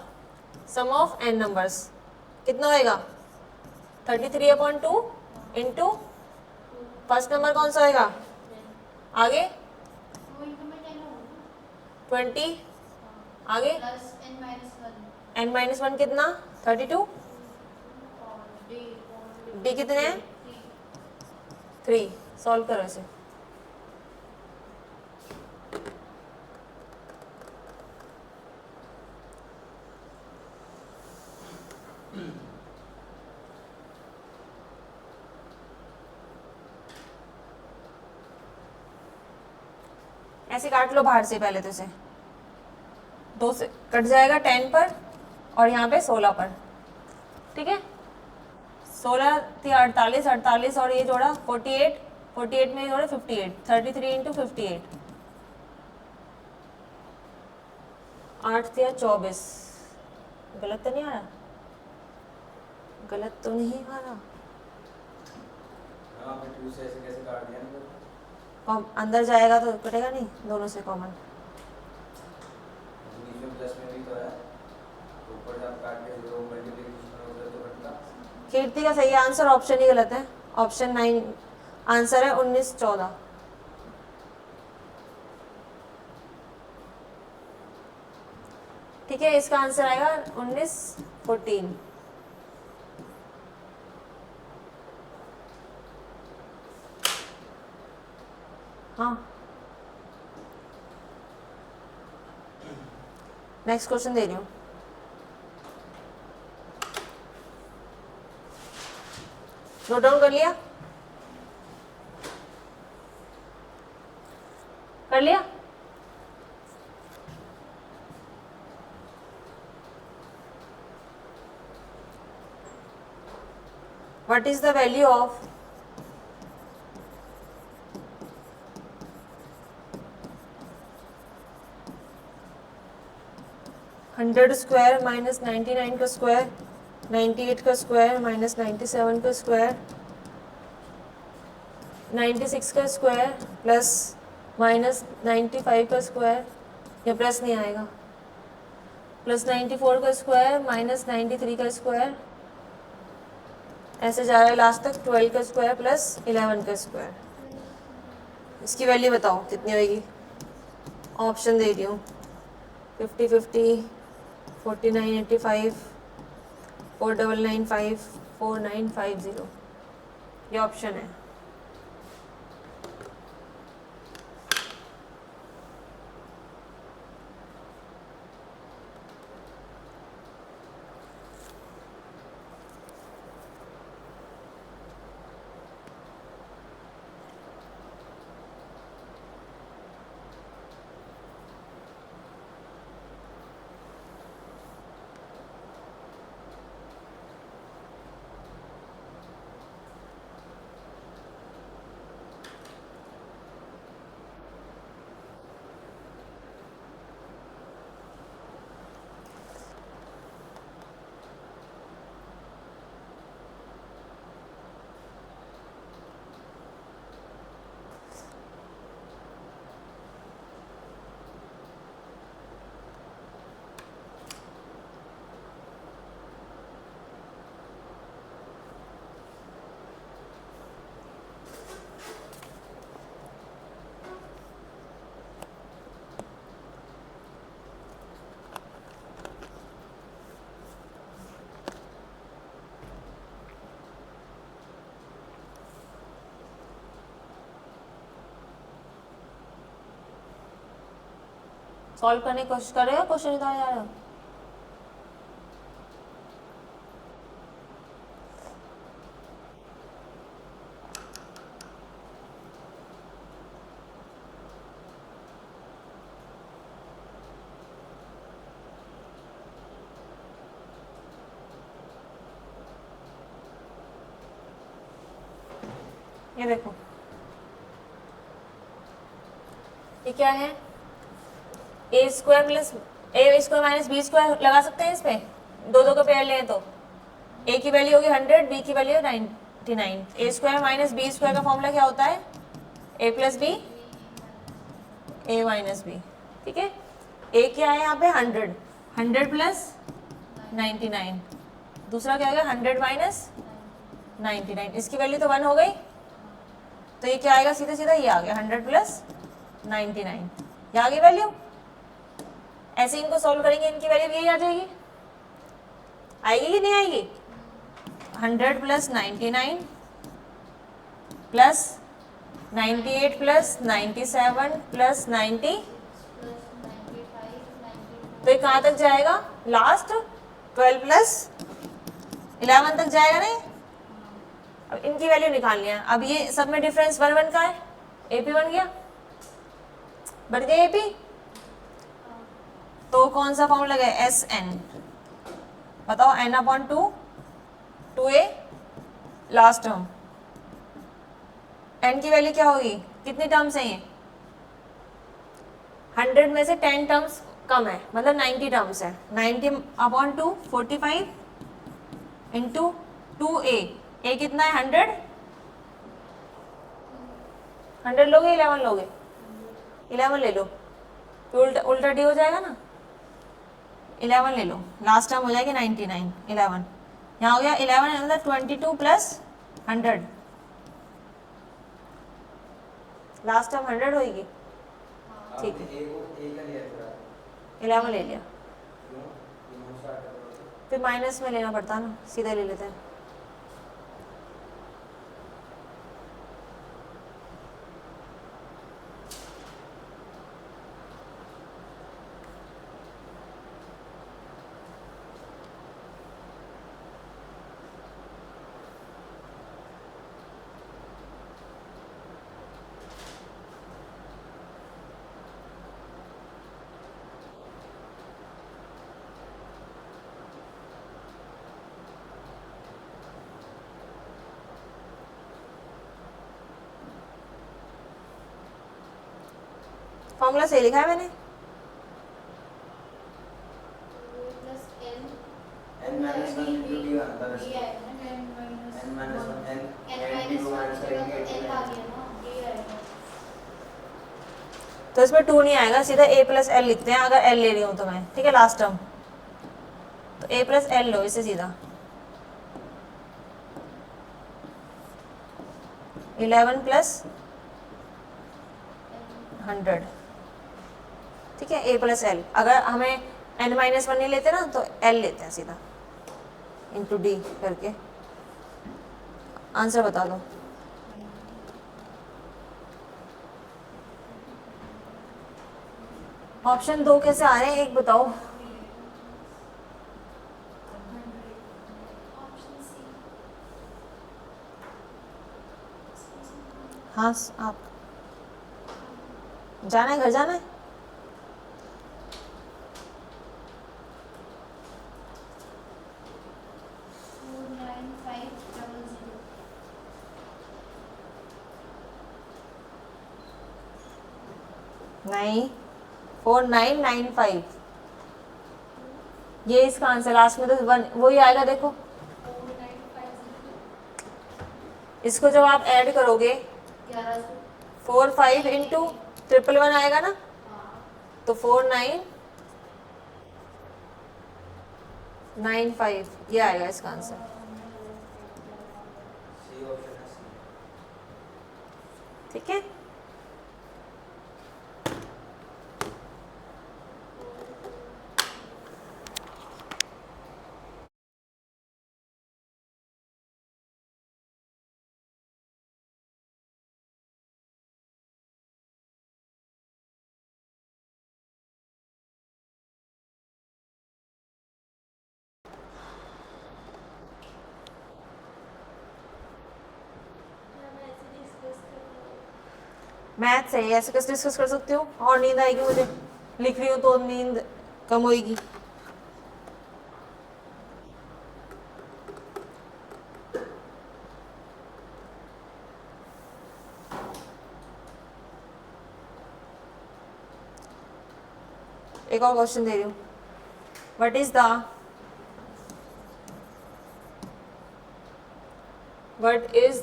Speaker 1: सम ऑफ n नंबर्स कितना होएगा? 33/2 इंटू फर्स्ट नंबर कौन सा होएगा? आगे
Speaker 3: वो इनका में 10 होगा
Speaker 1: 20, आगे
Speaker 3: प्लस n -1
Speaker 1: n-1 कितना? 32,
Speaker 3: और
Speaker 1: डी कितने हैं? 3। सॉल्व करो इसे। ऐसे काट लो बाहर से पहले, तो इसे 2 से कट जाएगा 10 पर और यहाँ पे 16 पर, ठीक है। 16 थी 48, 48 और ये जोड़ा 48, 48 में ये जोड़ा 58, 33 इंटू 58, 8 थी 24। गलत तो नहीं आ रहा? गलत तो नहीं आ रहा?
Speaker 4: हाँ फिर 2 से ऐसे कैसे काट दिया ना?
Speaker 1: अंदर जाएगा तो कटेगा नहीं, दोनों से कॉमन।
Speaker 4: बीच में प्लस में भी तो है, तो ऊपर जब काट के 0 मल्टीप्लिकेशन होता है तो कटता।
Speaker 1: कीर्ति का सही आंसर ऑप्शन ही गलत है, ऑप्शन 9 आंसर है 19 14। ठीक है, इसका आंसर आएगा 19 14। हाँ, नेक्स्ट क्वेश्चन दे रही हूँ। नोट डाउन कर लिया? कर लिया? What is the value of $100 minus 99 का स्क्वायर, 98 का स्क्वायर माइनस 97 का स्क्वायर, 96 का स्क्वायर प्लस माइनस 95 का स्क्वायर, या प्लस नहीं आएगा, प्लस 94 का स्क्वायर माइनस 93 का स्क्वायर, ऐसे जा रहा है लास्ट तक 12 का स्क्वायर प्लस 11 का स्क्वायर। इसकी वैल्यू बताओ कितनी होगी? ऑप्शन दे रही हूँ, 50 50, 49 85, 4995, 4950, ये ऑप्शन है। सॉल्व करने की कोशिश कर रहे हो, क्वेश्चन उतारे जा रहे हो? ये देखो, ये क्या है? ए स्क्वायर प्लस ए स्क्वायर माइनस बी स्क्वायर लगा सकते हैं इस पे, दो दो का पेयर लें तो ए की वैल्यू होगी 100, बी की वैल्यू 99। ए स्क्वायर माइनस बी स्क्वायर का फॉर्मूला क्या होता है? ए प्लस बी ए माइनस बी। ठीक है, ए क्या है यहाँ पे? 100, 100 प्लस 99, दूसरा क्या हो गया? 100 माइनस 99, इसकी वैल्यू तो 1 हो गई, तो ये क्या आएगा? सीधा सीधा ये आ गया 100 प्लस 99, ये आ गई वैल्यू। ऐसे इनको सॉल्व करेंगे, इनकी वैल्यू यही आ जाएगी, आएगी कि नहीं आएगी? 100 प्लस 99 प्लस 98 प्लस 97 प्लस 90, तो ये कहाँ तक जाएगा? लास्ट 12 प्लस 11 तक जाएगा नहीं? अब इनकी वैल्यू निकालनी है। अब ये सब में डिफरेंस 1 1 का है, एपी बन गया, बढ़ गया एपी, तो कौन सा फॉर्मूला लगा? एस एन, बताओ, N upon 2, 2a last term, N की वैल्यू क्या होगी? कितनी टर्म्स हैं ये? 100 में से 10 टर्म्स कम है, मतलब 90 टर्म्स है। 90 अपॉन 2 45 इंटू 2a, ए कितना है? 100 लोगे 11 लोगे? 11 ले लो, तो उल्टा उल्टा डी हो जाएगा ना, 11 ले लो, लास्ट टर्म हो जाएगी 99, 11 यहाँ हो गया, 11 मतलब 22 प्लस 100, लास्ट टर्म 100 होगी। ठीक है, 11 ले लिया, फिर माइनस में लेना पड़ता ना, सीधा ले लेते हैं। फॉर्मूला सही लिखा है मैंने? तो इसमें 2 नहीं आएगा, सीधा a प्लस एल लिखते हैं अगर l ले रही हूँ तो मैं। ठीक है, लास्ट टर्म, तो a प्लस एल लो इसे सीधा, 11 प्लस 100। ठीक है, a प्लस एल, अगर हमें n माइनस 1 नहीं लेते ना तो l लेते हैं सीधा, इंटू डी करके। आंसर बता दो। ऑप्शन 2 कैसे आ रहे हैं, एक बताओ। हाँ, आप जाना है, घर जाना है? नहीं, 4995, ये इसका आंसर। लास्ट में तो 1 वही आएगा, देखो इसको जब आप ऐड करोगे 4 5 इंटू 111 आएगा ना, तो 4995 ये आएगा इसका आंसर। ठीक है। मैथ्स है, ऐसे कैसे डिस्कस कर सकती हूँ? और नींद आएगी मुझे, लिख रही हूँ तो नींद कम होएगी। एक और क्वेश्चन दे रही हूँ। What is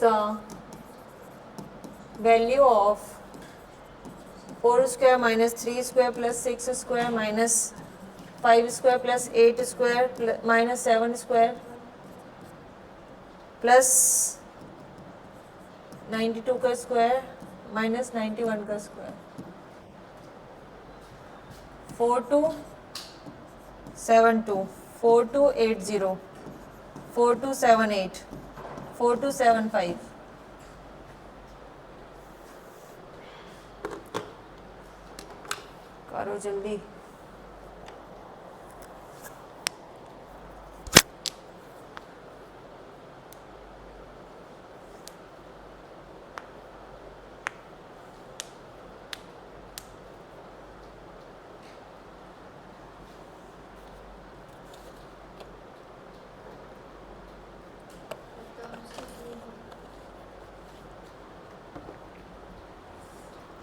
Speaker 1: the value of 4 square minus 3 square plus 6 square minus 5 square plus 8 square minus 7 square plus 92 का स्क्वायर माइनस 91 का स्क्वायर? 4272, 4280, 4278, 4275। करो जल्दी।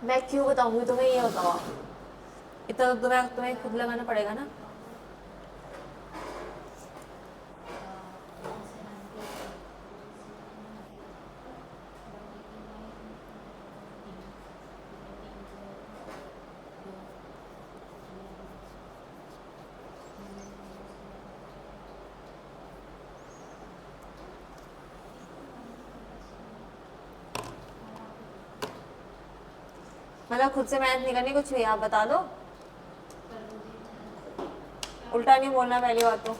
Speaker 1: मैं क्यों बताऊंगी तुम्हें, ये बताओ। इतना तो तुम्हें खुद लगाना पड़ेगा ना। मतलब खुद से मेहनत नहीं करनी कुछ भी, आप बता दो। उल्टा नहीं बोलना पहली बात तो।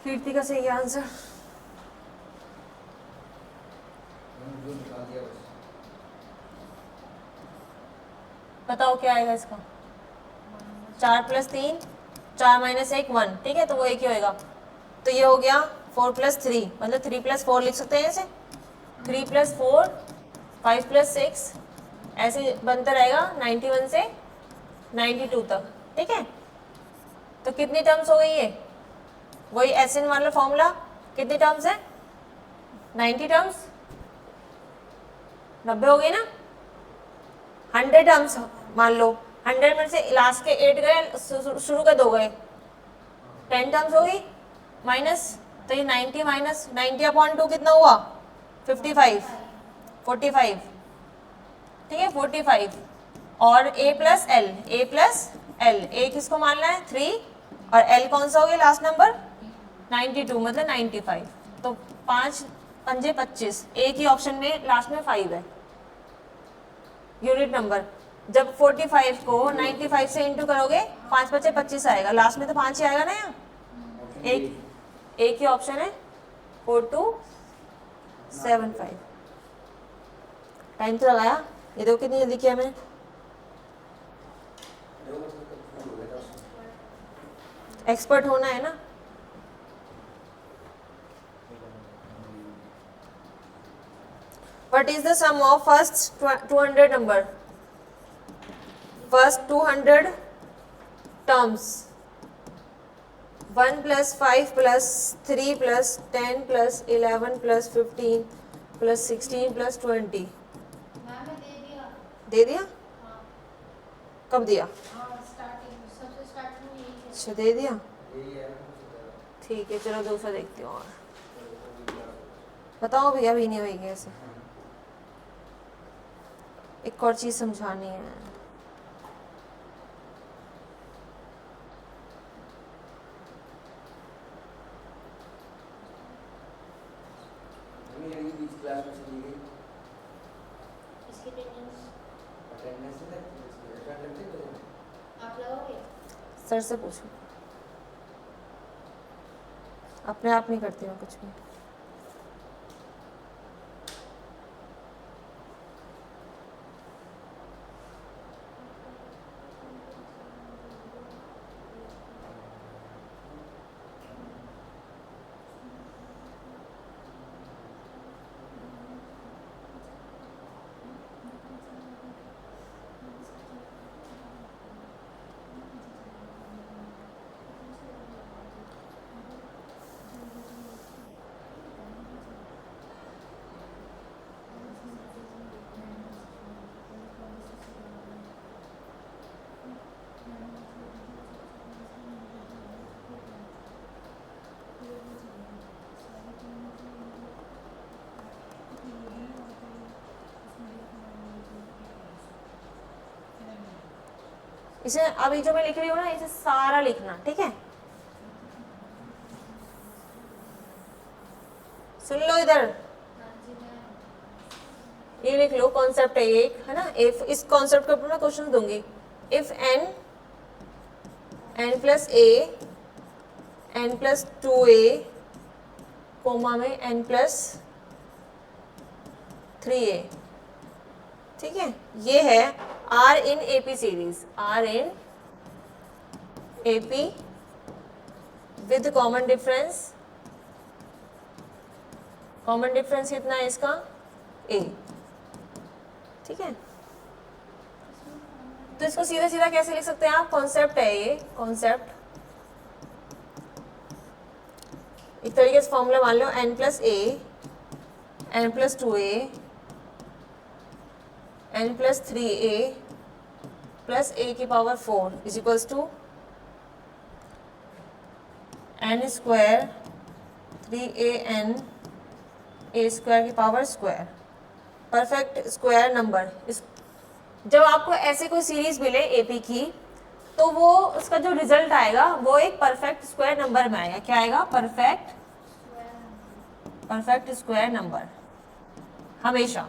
Speaker 1: कीर्ति का सही आंसर।
Speaker 4: जो निकाल दिया बस।
Speaker 1: बताओ क्या आएगा इसका? 4 + 3, 4 - 1 1, ठीक है, तो वो एक ही होएगा। तो ये हो गया 4 + 3, मतलब 3 + 4 लिख सकते हैं ऐसे, 3 + 4, 5 + 6, ऐसे बनता रहेगा 91 से 92 तक, ठीक है। तो कितनी टर्म्स हो गई ये? वही एसएन वाला फॉर्मूला, कितनी टर्म्स है? 90 टर्म्स, 90 हो गई ना। 100 टर्म्स मान लो, 100 में से लास्ट के 8 गए, शुरू के 2 गए, 10 टर्म्स हो गई माइनस। तो ये 90 माइनस 90/2 कितना हुआ? 55, 45, ठीक है, 45। और a + l, a + l, a किसको मानना है? 3, और l कौन सा हो गया लास्ट नंबर? 92, मतलब 95। तो 5 × 5 = 25, एक ही ऑप्शन में लास्ट में 5 है यूनिट नंबर। जब 45 को 95 से इंटू करोगे 5 × 5 = 25 आएगा, लास्ट में तो 5 ही आएगा ना। यहाँ एक ही ऑप्शन है 4275। टाइम तो लगाया, ये देखो कितनी जल्दी किया मैंने। एक्सपर्ट होना है ना। What is the sum of first 200 number? First 200 terms. 1 + 5 + 3 + 10 + 11 + 15 + 16 + 20।
Speaker 3: Ma'am मैं दे दिया।
Speaker 1: दे दिया?
Speaker 3: हाँ
Speaker 1: कब दिया?
Speaker 3: स्टार्टिंग, सबसे स्टार्टिंग में यही है।
Speaker 1: अच्छा, दे दिया,
Speaker 4: यही है।
Speaker 1: ठीक है। चलो दूसरा देखती हूँ और बताओ भैया, अभी नहीं होगी ऐसे। एक और चीज़ समझानी है।
Speaker 4: मम्मी लड़की बीच क्लास में चली गई,
Speaker 3: इसकी अटेंडेंस
Speaker 4: अटेंडेंस में अटेंड लगती है।
Speaker 3: आप लगाओगे?
Speaker 1: सर से पूछो, अपने आप नहीं करती मैं कुछ भी। इसे अभी जो मैं लिख रही हूँ ना, इसे सारा लिखना, ठीक है। सुन लो इधर,
Speaker 3: हाँ जी मैम।
Speaker 1: ये लिख लो, कॉन्सेप्ट है एक, है ना। इफ, इस कॉन्सेप्ट के ऊपर मैं क्वेश्चन दूंगी। If n + a n + 2a comma में n + 3a, ठीक है। ये है R in AP series, R in AP with common difference. Common difference कितना है इसका? A, ठीक है। तो इसको सीधा सीधा कैसे लिख सकते हैं आप? कॉन्सेप्ट है ये, कॉन्सेप्ट। एक तरीके से फॉर्मूला मान लो, n + a n + 2a n + 3a + a⁴ = n² 3an a² perfect square number. जब आपको ऐसे कोई सीरीज मिले एपी की, तो वो उसका जो रिजल्ट आएगा वो एक परफेक्ट स्क्वायर नंबर में आएगा। क्या आएगा? परफेक्ट स्क्वायर नंबर, हमेशा।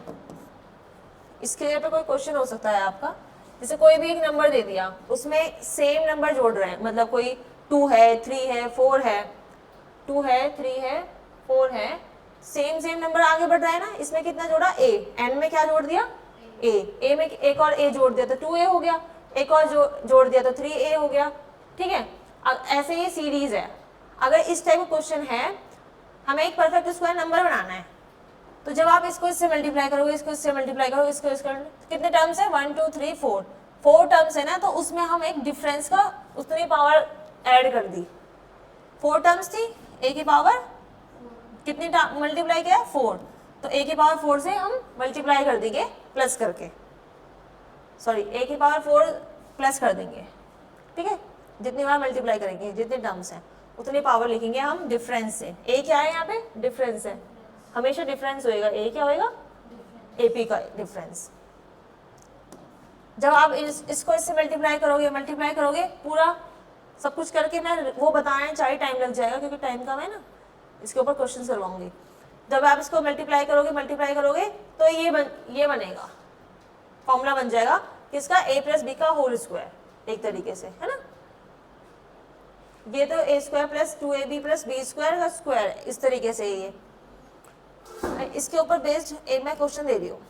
Speaker 1: इसके जगह पे कोई क्वेश्चन हो सकता है आपका, जैसे कोई भी एक नंबर दे दिया, उसमें सेम नंबर जोड़ रहे हैं, मतलब कोई 2 है, 3 है, 4 है, 2 है, 3 है, 4 है, सेम नंबर आगे बढ़ रहा है ना। इसमें कितना जोड़ा? a, n में क्या जोड़ दिया? a में एक और a जोड़ दिया तो 2a हो गया। एक और जोड़ दिया तो 3a हो गया, ठीक है। ऐसे ये सीरीज है। अगर इस टाइप का क्वेश्चन है, हमें एक परफेक्ट स्क्वायर नंबर बनाना है, तो जब आप इसको इससे मल्टीप्लाई करोगे, इसको इससे मल्टीप्लाई करोगे, इसको कितने टर्म्स है, 1 2 3 4, 4 टर्म्स है ना, तो उसमें हम एक डिफरेंस का उतनी पावर ऐड कर दी। 4 टर्म्स थी, a की पावर कितनी मल्टीप्लाई किया, 4, तो a की पावर 4 से हम मल्टीप्लाई कर देंगे प्लस करके, सॉरी a की पावर 4 प्लस कर देंगे, ठीक है। जितनी बार मल्टीप्लाई करेंगे, जितने टर्म्स हैं उतनी पावर लिखेंगे हम डिफरेंस से। a क्या है यहाँ पे, डिफरेंस है, हमेशा डिफरेंस होएगा, a क्या होएगा, ap का डिफरेंस। जब आप इसको इससे मल्टीप्लाई करोगे पूरा सब कुछ करके, मैं वो बताने चाहिए टाइम लग जाएगा क्योंकि टाइम कम है ना, इसके ऊपर क्वेश्चन करवाऊंगी। जब आप इसको मल्टीप्लाई करोगे तो ये बनेगा, फॉर्मूला बन जाएगा किसका, a प्लस बी का होल स्क्वायर, एक तरीके से, है ना। ये तो a square plus 2ab plus B square का स्क्वायर है, इस तरीके से ये। इसके ऊपर बेस्ड एक मैं क्वेश्चन दे रही हूँ,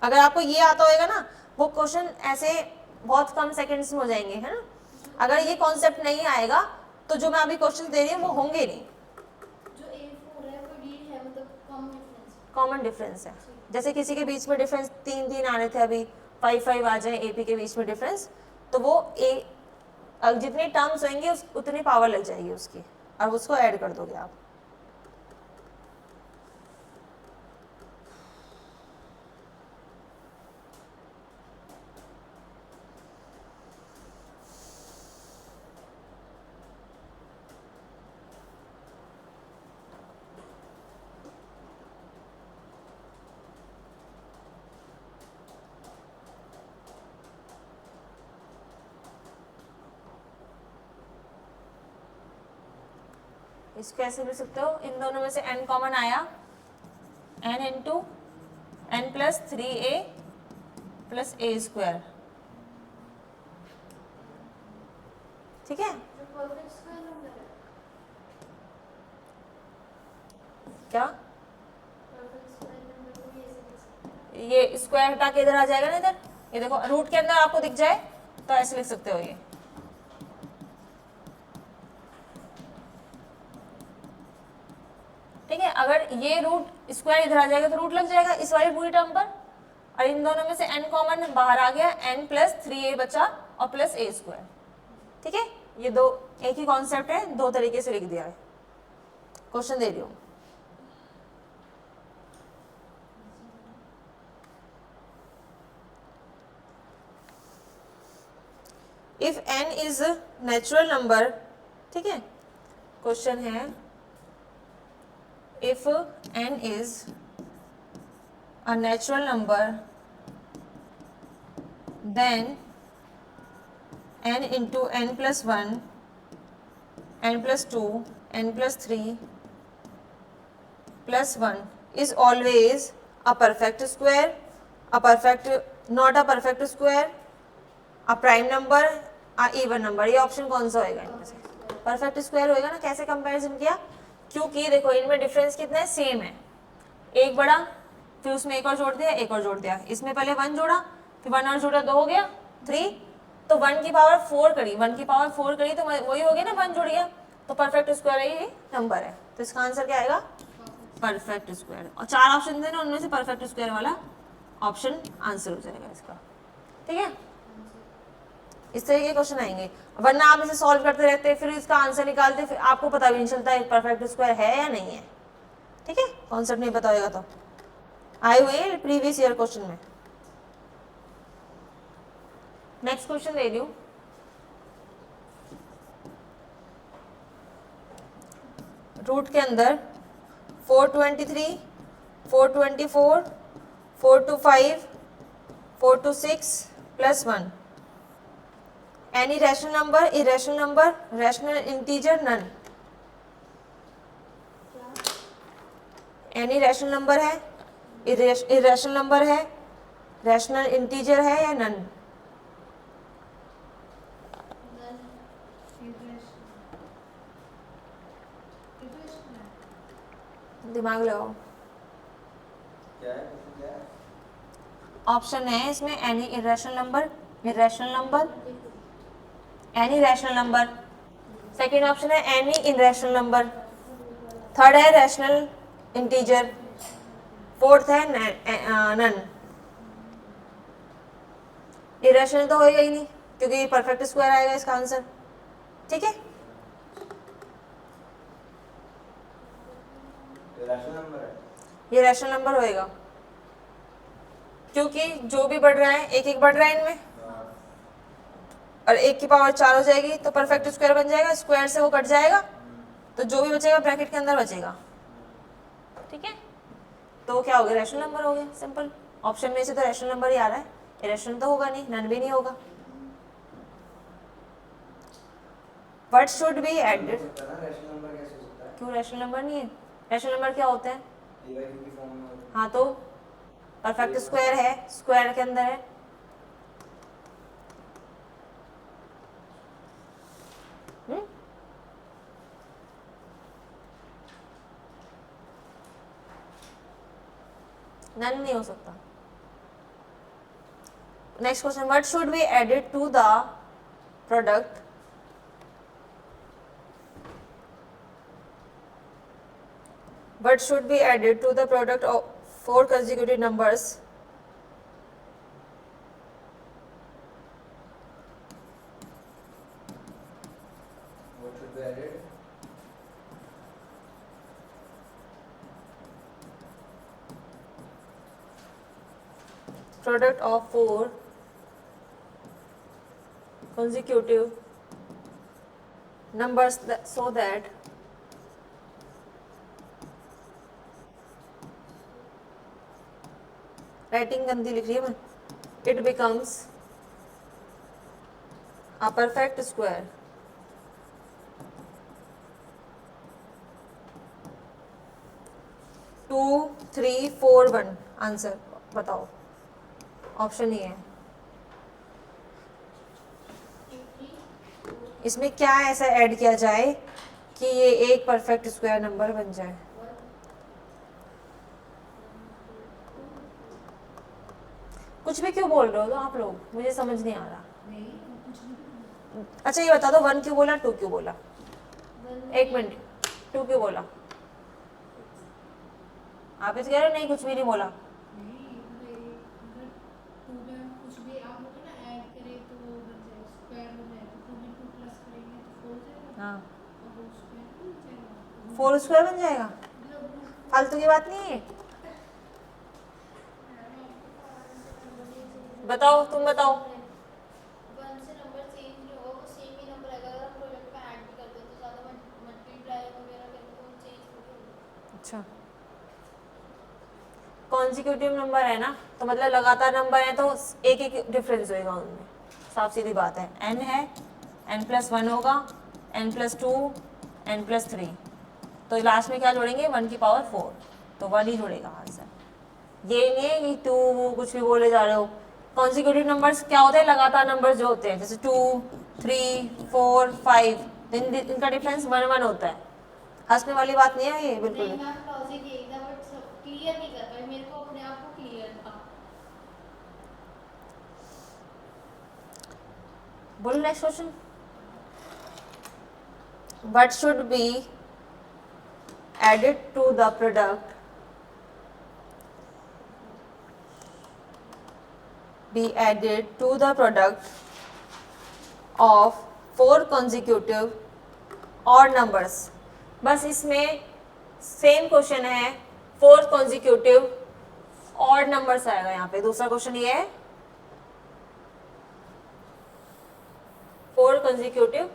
Speaker 1: अगर आपको ये आता होगा ना, वो क्वेश्चन ऐसे बहुत कम सेकंड्स में हो जाएंगे, है ना। अगर ये कॉन्सेप्ट नहीं आएगा तो जो मैं अभी क्वेश्चन दे रही हूँ वो होंगे नहीं।
Speaker 3: जो A4 है वो D है, मतलब
Speaker 1: कॉमन डिफरेंस है, जैसे किसी के बीच में डिफरेंस 3 3 आ रहे थे, अभी 5 5 आ जाए AP के बीच में डिफरेंस, तो वो जितनी टर्म्स होंगे उतनी पावर लग जाएगी उसकी, और उसको ऐड कर दोगे आप। इसको ऐसे लिख सकते हो, इन दोनों में से n कॉमन आया, n into n plus 3a plus a square, ठीक है।
Speaker 3: जो परफेक्ट स्क्वायर नंबर है,
Speaker 1: क्या
Speaker 3: परफेक्ट स्क्वायर नंबर को भी ऐसे लिख सकते हैं।
Speaker 1: ये स्क्वायर हटा के इधर आ जाएगा ना, इधर ये देखो रूट के अंदर आपको दिख जाए तो ऐसे लिख सकते हो ये, ठीक है। अगर ये रूट स्क्वायर इधर आ जाएगा तो रूट लग जाएगा इस वाली पूरी टर्म पर, और इन दोनों में से n कॉमन बाहर आ गया, n प्लस 3a बचा और प्लस a स्क्वायर, ठीक है। ये दो एक ही कॉन्सेप्ट है, दो तरीके से लिख दिया है। क्वेश्चन दे रही हूँ, if n is natural number, ठीक है। क्वेश्चन है if n is a natural number, then n into n plus 1, n plus 2, n plus 3 plus 1 is always a perfect square, not a perfect square, a prime number, a even number। ये option कौन सा होएगा इनमें से, perfect square होएगा ना। कैसे comparison किया, क्योंकि देखो इनमें डिफरेंस कितना है, सेम है, एक बड़ा फिर उसमें एक और जोड़ दिया, एक और जोड़ दिया, इसमें पहले 1 जोड़ा फिर 1 और जोड़ा, 2 हो गया 3, तो 1 की पावर 4 करी, 1 की पावर 4 करी तो वही हो गया ना, 1 जुड़ गया, तो परफेक्ट स्क्वायर ये नंबर है। तो इसका आंसर क्या आएगा, परफेक्ट स्क्वायर। और 4 ऑप्शन थे ना, उनमें से परफेक्ट स्क्वायर वाला ऑप्शन आंसर हो जाएगा इसका, ठीक है। इस तरह के क्वेश्चन आएंगे, वरना आप इसे सॉल्व करते रहते फिर इसका आंसर निकालते, फिर आपको पता भी नहीं चलता परफेक्ट स्क्वायर है या नहीं है, ठीक है। कॉन्सेप्ट नहीं पता होगा तो आए हुए प्रीवियस ईयर क्वेश्चन में। नेक्स्ट क्वेश्चन दे रही हूँ, रूट के अंदर 423, 424, 425, 426 plus 1, any rational number, irrational number, rational integer, none. Any rational number है, इरेशनल नंबर है, रैशनल इंटीजर है या नन। दिमाग लगाओ,
Speaker 4: क्या है, क्या है?
Speaker 1: ऑप्शन है इसमें any irrational number, irrational number, any rational number. Second option है एनी इनरैशनल नंबर। थर्ड है रैशनल इंटीजर। फोर्थ है नन। इरेशनल तो होएगा ही नहीं क्योंकि परफेक्ट स्क्वायर आएगा इसका आंसर। ठीक है,
Speaker 4: ये रैशनल नंबर है।
Speaker 1: ये रैशनल नंबर होएगा क्योंकि जो भी बढ़ रहा है एक एक बढ़ रहा है इनमें, और एक की पावर 4 हो जाएगी तो परफेक्ट स्क्वायर बन जाएगा, स्क्वायर से वो कट जाएगा तो जो भी बचेगा ब्रैकेट के अंदर बचेगा। ठीक है, तो क्या हो गया, रैशनल नंबर हो गया। सिंपल, ऑप्शन में से तो रैशनल नंबर ही आ रहा है, इरेशनल तो होगा नहीं, नन भी नहीं होगा। What should be added,
Speaker 4: rational number कैसे हो सकता है?
Speaker 1: क्यों रैशनल नंबर नहीं है? रैशनल नंबर क्या होते हैं?
Speaker 4: AYQ की फॉर्म में होता है।
Speaker 1: हाँ तो परफेक्ट स्क्वायर है, स्क्वायर के अंदर है। नन नहीं हो सकता। Next question, what should be added to the product what should be added to the product of 4 consecutive numbers
Speaker 4: What should be added?
Speaker 1: product of 4 consecutive numbers so that writing गंदी लिख रही है मैं, it becomes a perfect square. Two 3 4 1 answer बताओ, option ही है। इसमें क्या ऐसा ऐड किया जाए कि ये एक परफेक्ट स्क्वायर नंबर बन जाए? कुछ भी क्यों बोल रहे हो तो आप लोग, मुझे समझ नहीं आ रहा। अच्छा ये बता दो, 1 क्यों बोला, 2 क्यों बोला? एक मिनट, 2 क्यों बोला? आप इस कह रहे हो नहीं कुछ भी नहीं बोला। हाँ 4 स्क्वायर बन जाएगा, फालतू की बात नहीं है। बताओ, तुम बताओ।
Speaker 3: 1 से नंबर चेंज नहीं होगा, वो सेम ही नंबर आएगा। अगर हम प्रोडक्ट में ऐड भी करते हैं तो ज़्यादा मल्टीप्लाई वगैरह करके तो चेंज नहीं होगा।
Speaker 1: अच्छा, कॉन्जिक्यूटिव नंबर है ना, तो मतलब लगातार नंबर है तो एक एक डिफरेंस होएगा उनमें, साफ सीधी बात है। n है, n+1 होगा, n+2, n+3, तो लास्ट में क्या जोड़ेंगे, 1 की पावर 4, तो 1 ही जुड़ेगा आंसर। ये नहीं है कि 2 कुछ भी बोले जा रहे हो। कॉन्जिक्यूटिव नंबर्स क्या होते हैं, लगातार नंबर्स जो होते हैं, जैसे 2 3 4 5, इनका डिफरेंस 1 1 होता है। हंसने वाली बात नहीं है ये बिल्कुल
Speaker 3: नहीं
Speaker 1: भी।
Speaker 3: मैम, लॉजिक यही था बट क्लियर नहीं कर पाई, मेरे को अपने आप को क्लियर था।
Speaker 1: बोलो next question. What should be added to the product of 4 consecutive odd numbers? बस इसमें सेम क्वेश्चन है, 4 consecutive odd numbers आएगा यहाँ पे। दूसरा क्वेश्चन ये है 4 consecutive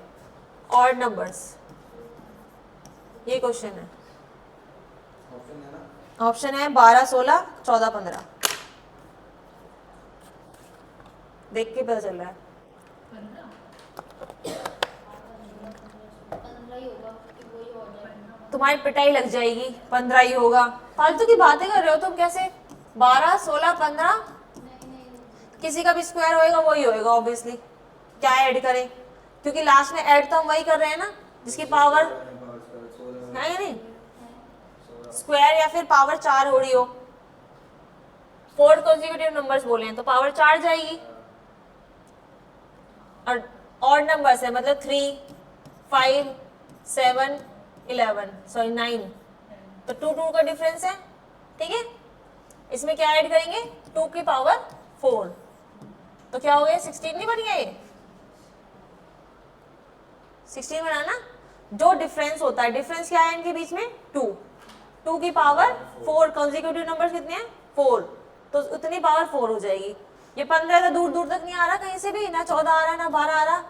Speaker 1: odd numbers, ये क्वेश्चन है।
Speaker 4: ऑप्शन है ना,
Speaker 1: ऑप्शन है 12 16 14 15, देख के पता चल रहा है।
Speaker 3: 15 ही होगा क्योंकि वही ऑर्डर है।
Speaker 1: तुम्हारी पिटाई लग जाएगी, 15 ही होगा। फालतू की बातें कर रहे हो तुम, कैसे 12 16 15,
Speaker 3: नहीं
Speaker 1: किसी का भी स्क्वायर होएगा वही होएगा ऑब्वियसली। क्या ऐड करें, क्योंकि लास्ट में ऐड तो हम वही कर रहे हैं ना जिसकी पावर है या नहीं, स्क्वायर या फिर पावर 4 हो रही हो। 4 कॉन्जिक्यूटिव नंबर्स बोले हैं तो पावर 4 जाएगी। और ऑड नंबर्स है, मतलब 3, 5, 7, 11, सॉरी 9, तो 2 2 का डिफरेंस है, ठीक है। इसमें क्या ऐड करेंगे, 2 की पावर 4, तो क्या हो गया, 16 नहीं बन गया ये, 16 बना ना। जो डिफरेंस होता है, डिफरेंस क्या है इनके बीच में, 2 की पावर 4, कंसेक्यूटिव नंबर्स कितने हैं, 4, तो उतनी पावर 4 हो जाएगी। ये 15 तो दूर दूर तक नहीं आ रहा कहीं से भी, ना 14 आ रहा ना 12 आ रहा,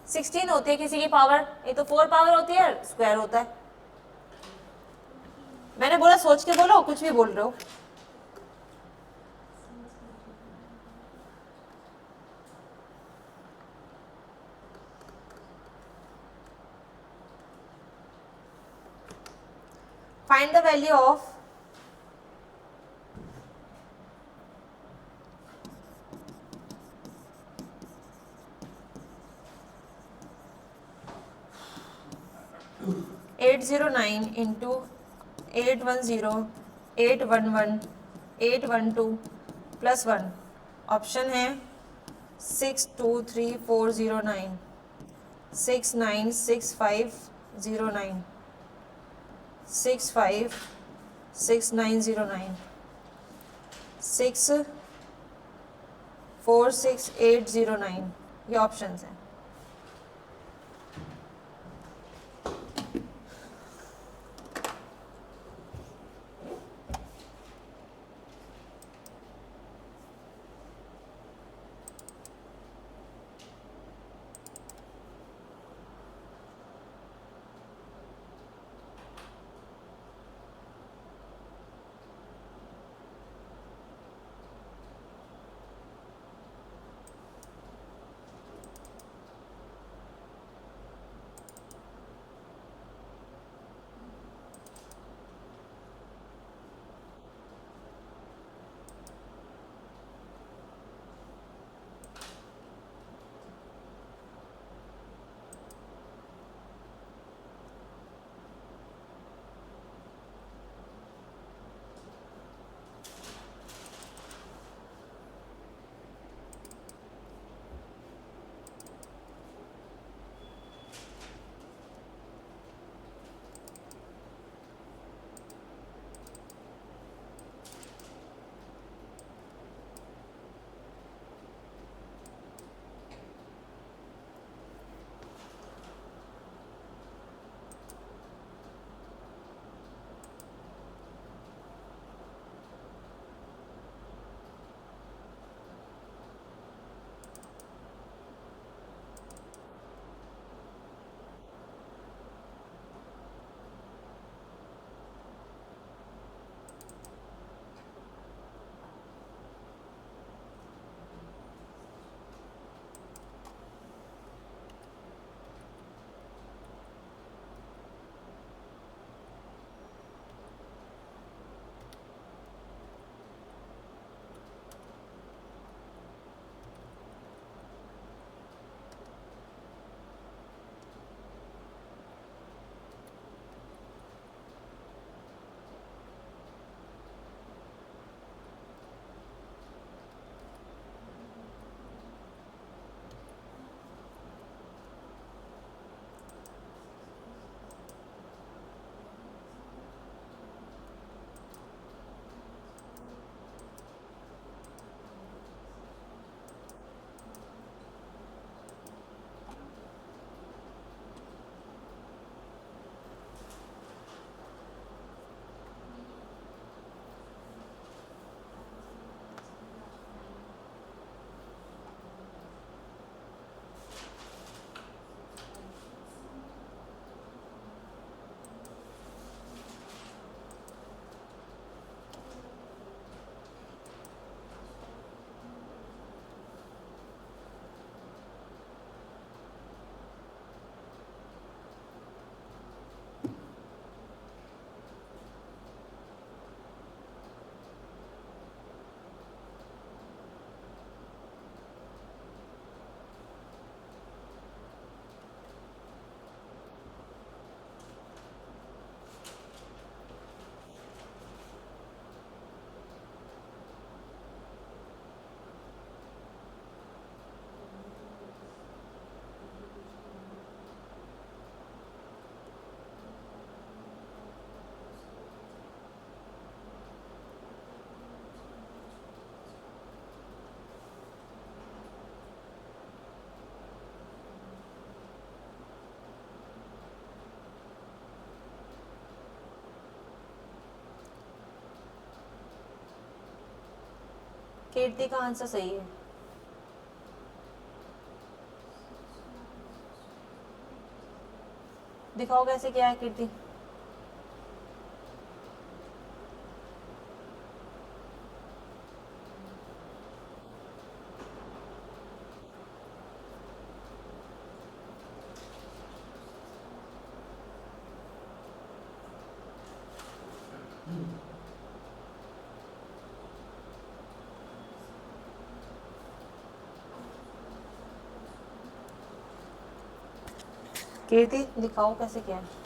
Speaker 1: 16 होती है किसी की पावर, ये तो 4 पावर होती है, स्क्वायर होता है। मैंने बोला सोच के बोलो, कुछ भी बोल रहे हो। Find the value of (809) into 810, 811, 812 plus 1। Option है 623409, 696509, 656909, 646809, ये ऑप्शंस हैं। कीर्ति का आंसर सही है। दिखाओ कैसे किया है कीर्ति। कीर्ति दिखाओ कैसे किया है।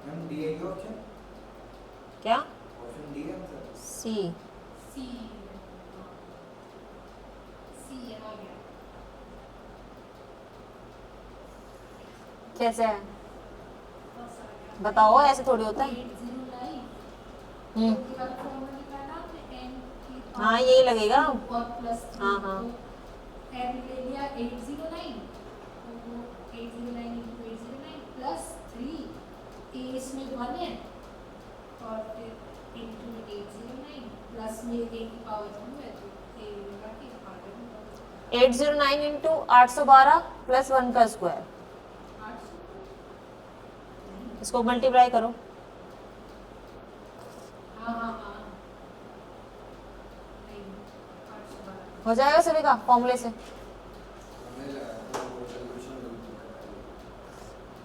Speaker 4: मैम डी है क्या ऑप्शन?
Speaker 1: क्या?
Speaker 4: ऑप्शन डी है आंसर।
Speaker 1: सी।
Speaker 2: सी सी आ गया।
Speaker 1: कैसे है
Speaker 2: बस आ गया।
Speaker 1: बताओ, ऐसे थोड़ी होता है।
Speaker 2: 809
Speaker 1: हम्म,
Speaker 2: तो वाला फॉर्मूला निकाला आपने n की power
Speaker 1: हाँ यही लगेगा।
Speaker 2: और प्लस
Speaker 1: हाँ, हाँ।
Speaker 2: n ले लिया 809 तो वो 809 into 809 प्लस 3 a इसमें 1 है और फिर into 809 प्लस में a की पावर 2 है तो a लगा के आगे में
Speaker 1: 809 इंटू 812 प्लस 1 का स्क्वायर,
Speaker 2: 800
Speaker 1: इसको मल्टीप्लाई करो।
Speaker 2: हाँ हाँ हाँ नहीं 812
Speaker 1: हो जाएगा सभी का फॉर्मूले से।
Speaker 4: हमें लगा तो वो सॉल्यूशन गलती कर रहा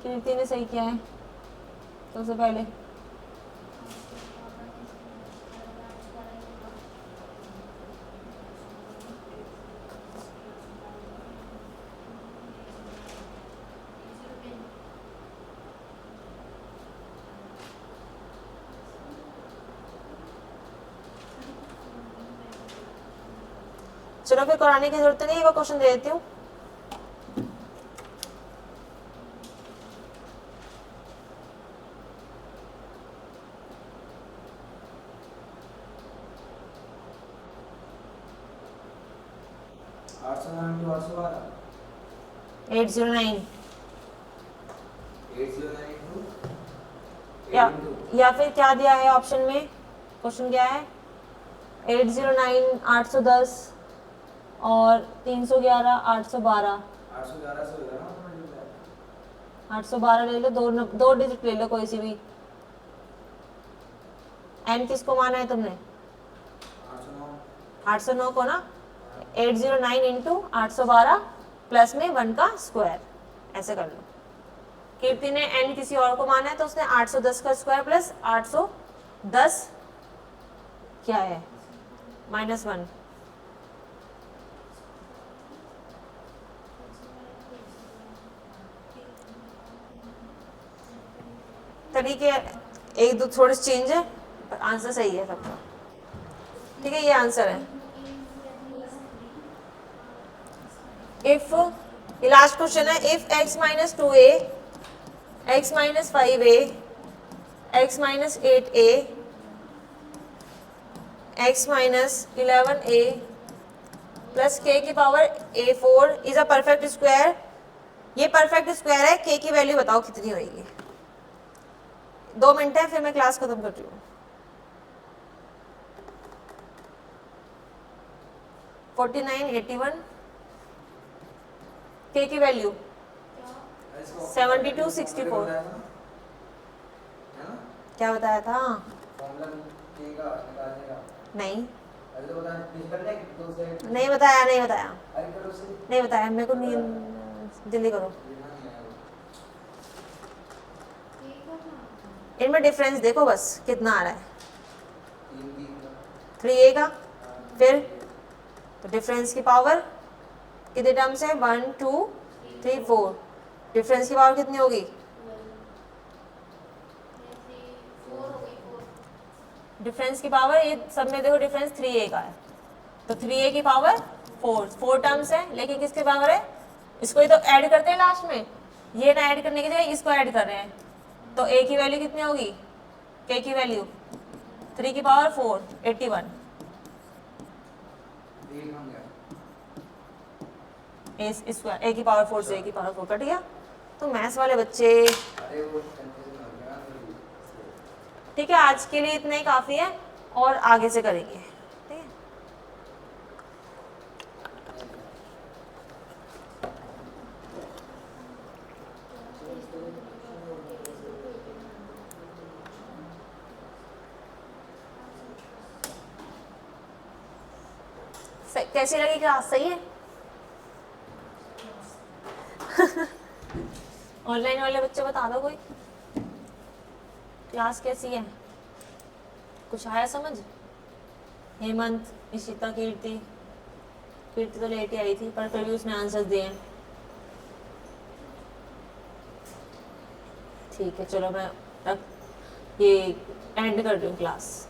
Speaker 1: कीर्ति ने सही किया है सबसे पहले। चलो फिर कराने की जरूरत नहीं है, वो क्वेश्चन दे देती हूँ।
Speaker 4: है। 809 to 812
Speaker 1: 809
Speaker 4: 809 into
Speaker 1: या
Speaker 4: 8 into
Speaker 1: या फिर क्या दिया है ऑप्शन में, क्वेश्चन क्या है? 809 810 और 311 812।
Speaker 4: 811 से होगा ना मल्टीप्लाई।
Speaker 1: 812 ले लो, दो डिजिट ले लो कोई सी भी। एन किसको माना है तुमने?
Speaker 4: 809
Speaker 1: 809 को ना। 809 इंटू 812 प्लस में 1 का स्क्वायर, ऐसे कर लो। कीर्ति ने एन किसी और को माना है तो उसने 810 का स्क्वायर प्लस 810 क्या है -1। तरीके एक दो थोड़े चेंज है पर आंसर सही है सबका। ठीक है, ये आंसर है। इफ ये लास्ट क्वेश्चन है, if x minus 2a x minus 5a x minus 8a x minus 11a plus k की power a4 is a perfect square. ये परफेक्ट स्क्वायर है, k की वैल्यू बताओ कितनी होगी। 2 मिनट है फिर मैं क्लास खत्म कर रही हूँ। 49 81 k की वैल्यू 72 64
Speaker 4: है ना?
Speaker 1: क्या बताया था?
Speaker 4: फॉर्मूला के का निकालने का।
Speaker 1: नहीं
Speaker 4: अरे तो बताया निकलने दो से
Speaker 1: नहीं बताया, नहीं बताया,
Speaker 4: अरे करो से
Speaker 1: नहीं बताया मेरे को। नहीं, जल्दी करो।
Speaker 4: लेना नहीं आया वो।
Speaker 1: इनमें डिफरेंस देखो बस कितना आ रहा है।
Speaker 4: 3 3 का
Speaker 1: 3a का, फिर तो डिफरेंस की पावर कितने टर्म्स है, 1 2 3 4, डिफरेंस की पावर कितनी होगी,
Speaker 3: 4 हो गई 4
Speaker 1: डिफरेंस की पावर, ये सब में देखो डिफरेंस 3a का है, तो 3a की पावर 4 टर्म्स है, लेकिन किसके पावर है, इसको ही तो ऐड करते हैं लास्ट में, ये ना ऐड करने की जगह इसको ऐड कर रहे हैं, तो a की वैल्यू कितनी होगी, k की वैल्यू 3 की पावर 4 81,
Speaker 4: ये कहाँ गया?
Speaker 1: a की पावर 4 से a की पावर 4 कट गया। तो मैथ्स वाले बच्चे,
Speaker 4: अरे वो कंफ्यूजन हो गया ना थोड़ी।
Speaker 1: ठीक है, आज के लिए इतना ही काफ़ी है और आगे से करेंगे, ठीक है। कैसी लगी क्लास, सही है? ऑनलाइन वाले बच्चे बता दो कोई, क्लास कैसी है, कुछ आया समझ? हेमंत, इशिता, कीर्ति तो लेट ही आई थी पर फिर भी उसने आंसर्स दिए हैं। ठीक है, चलो मैं ये एंड कर रही हूँ क्लास।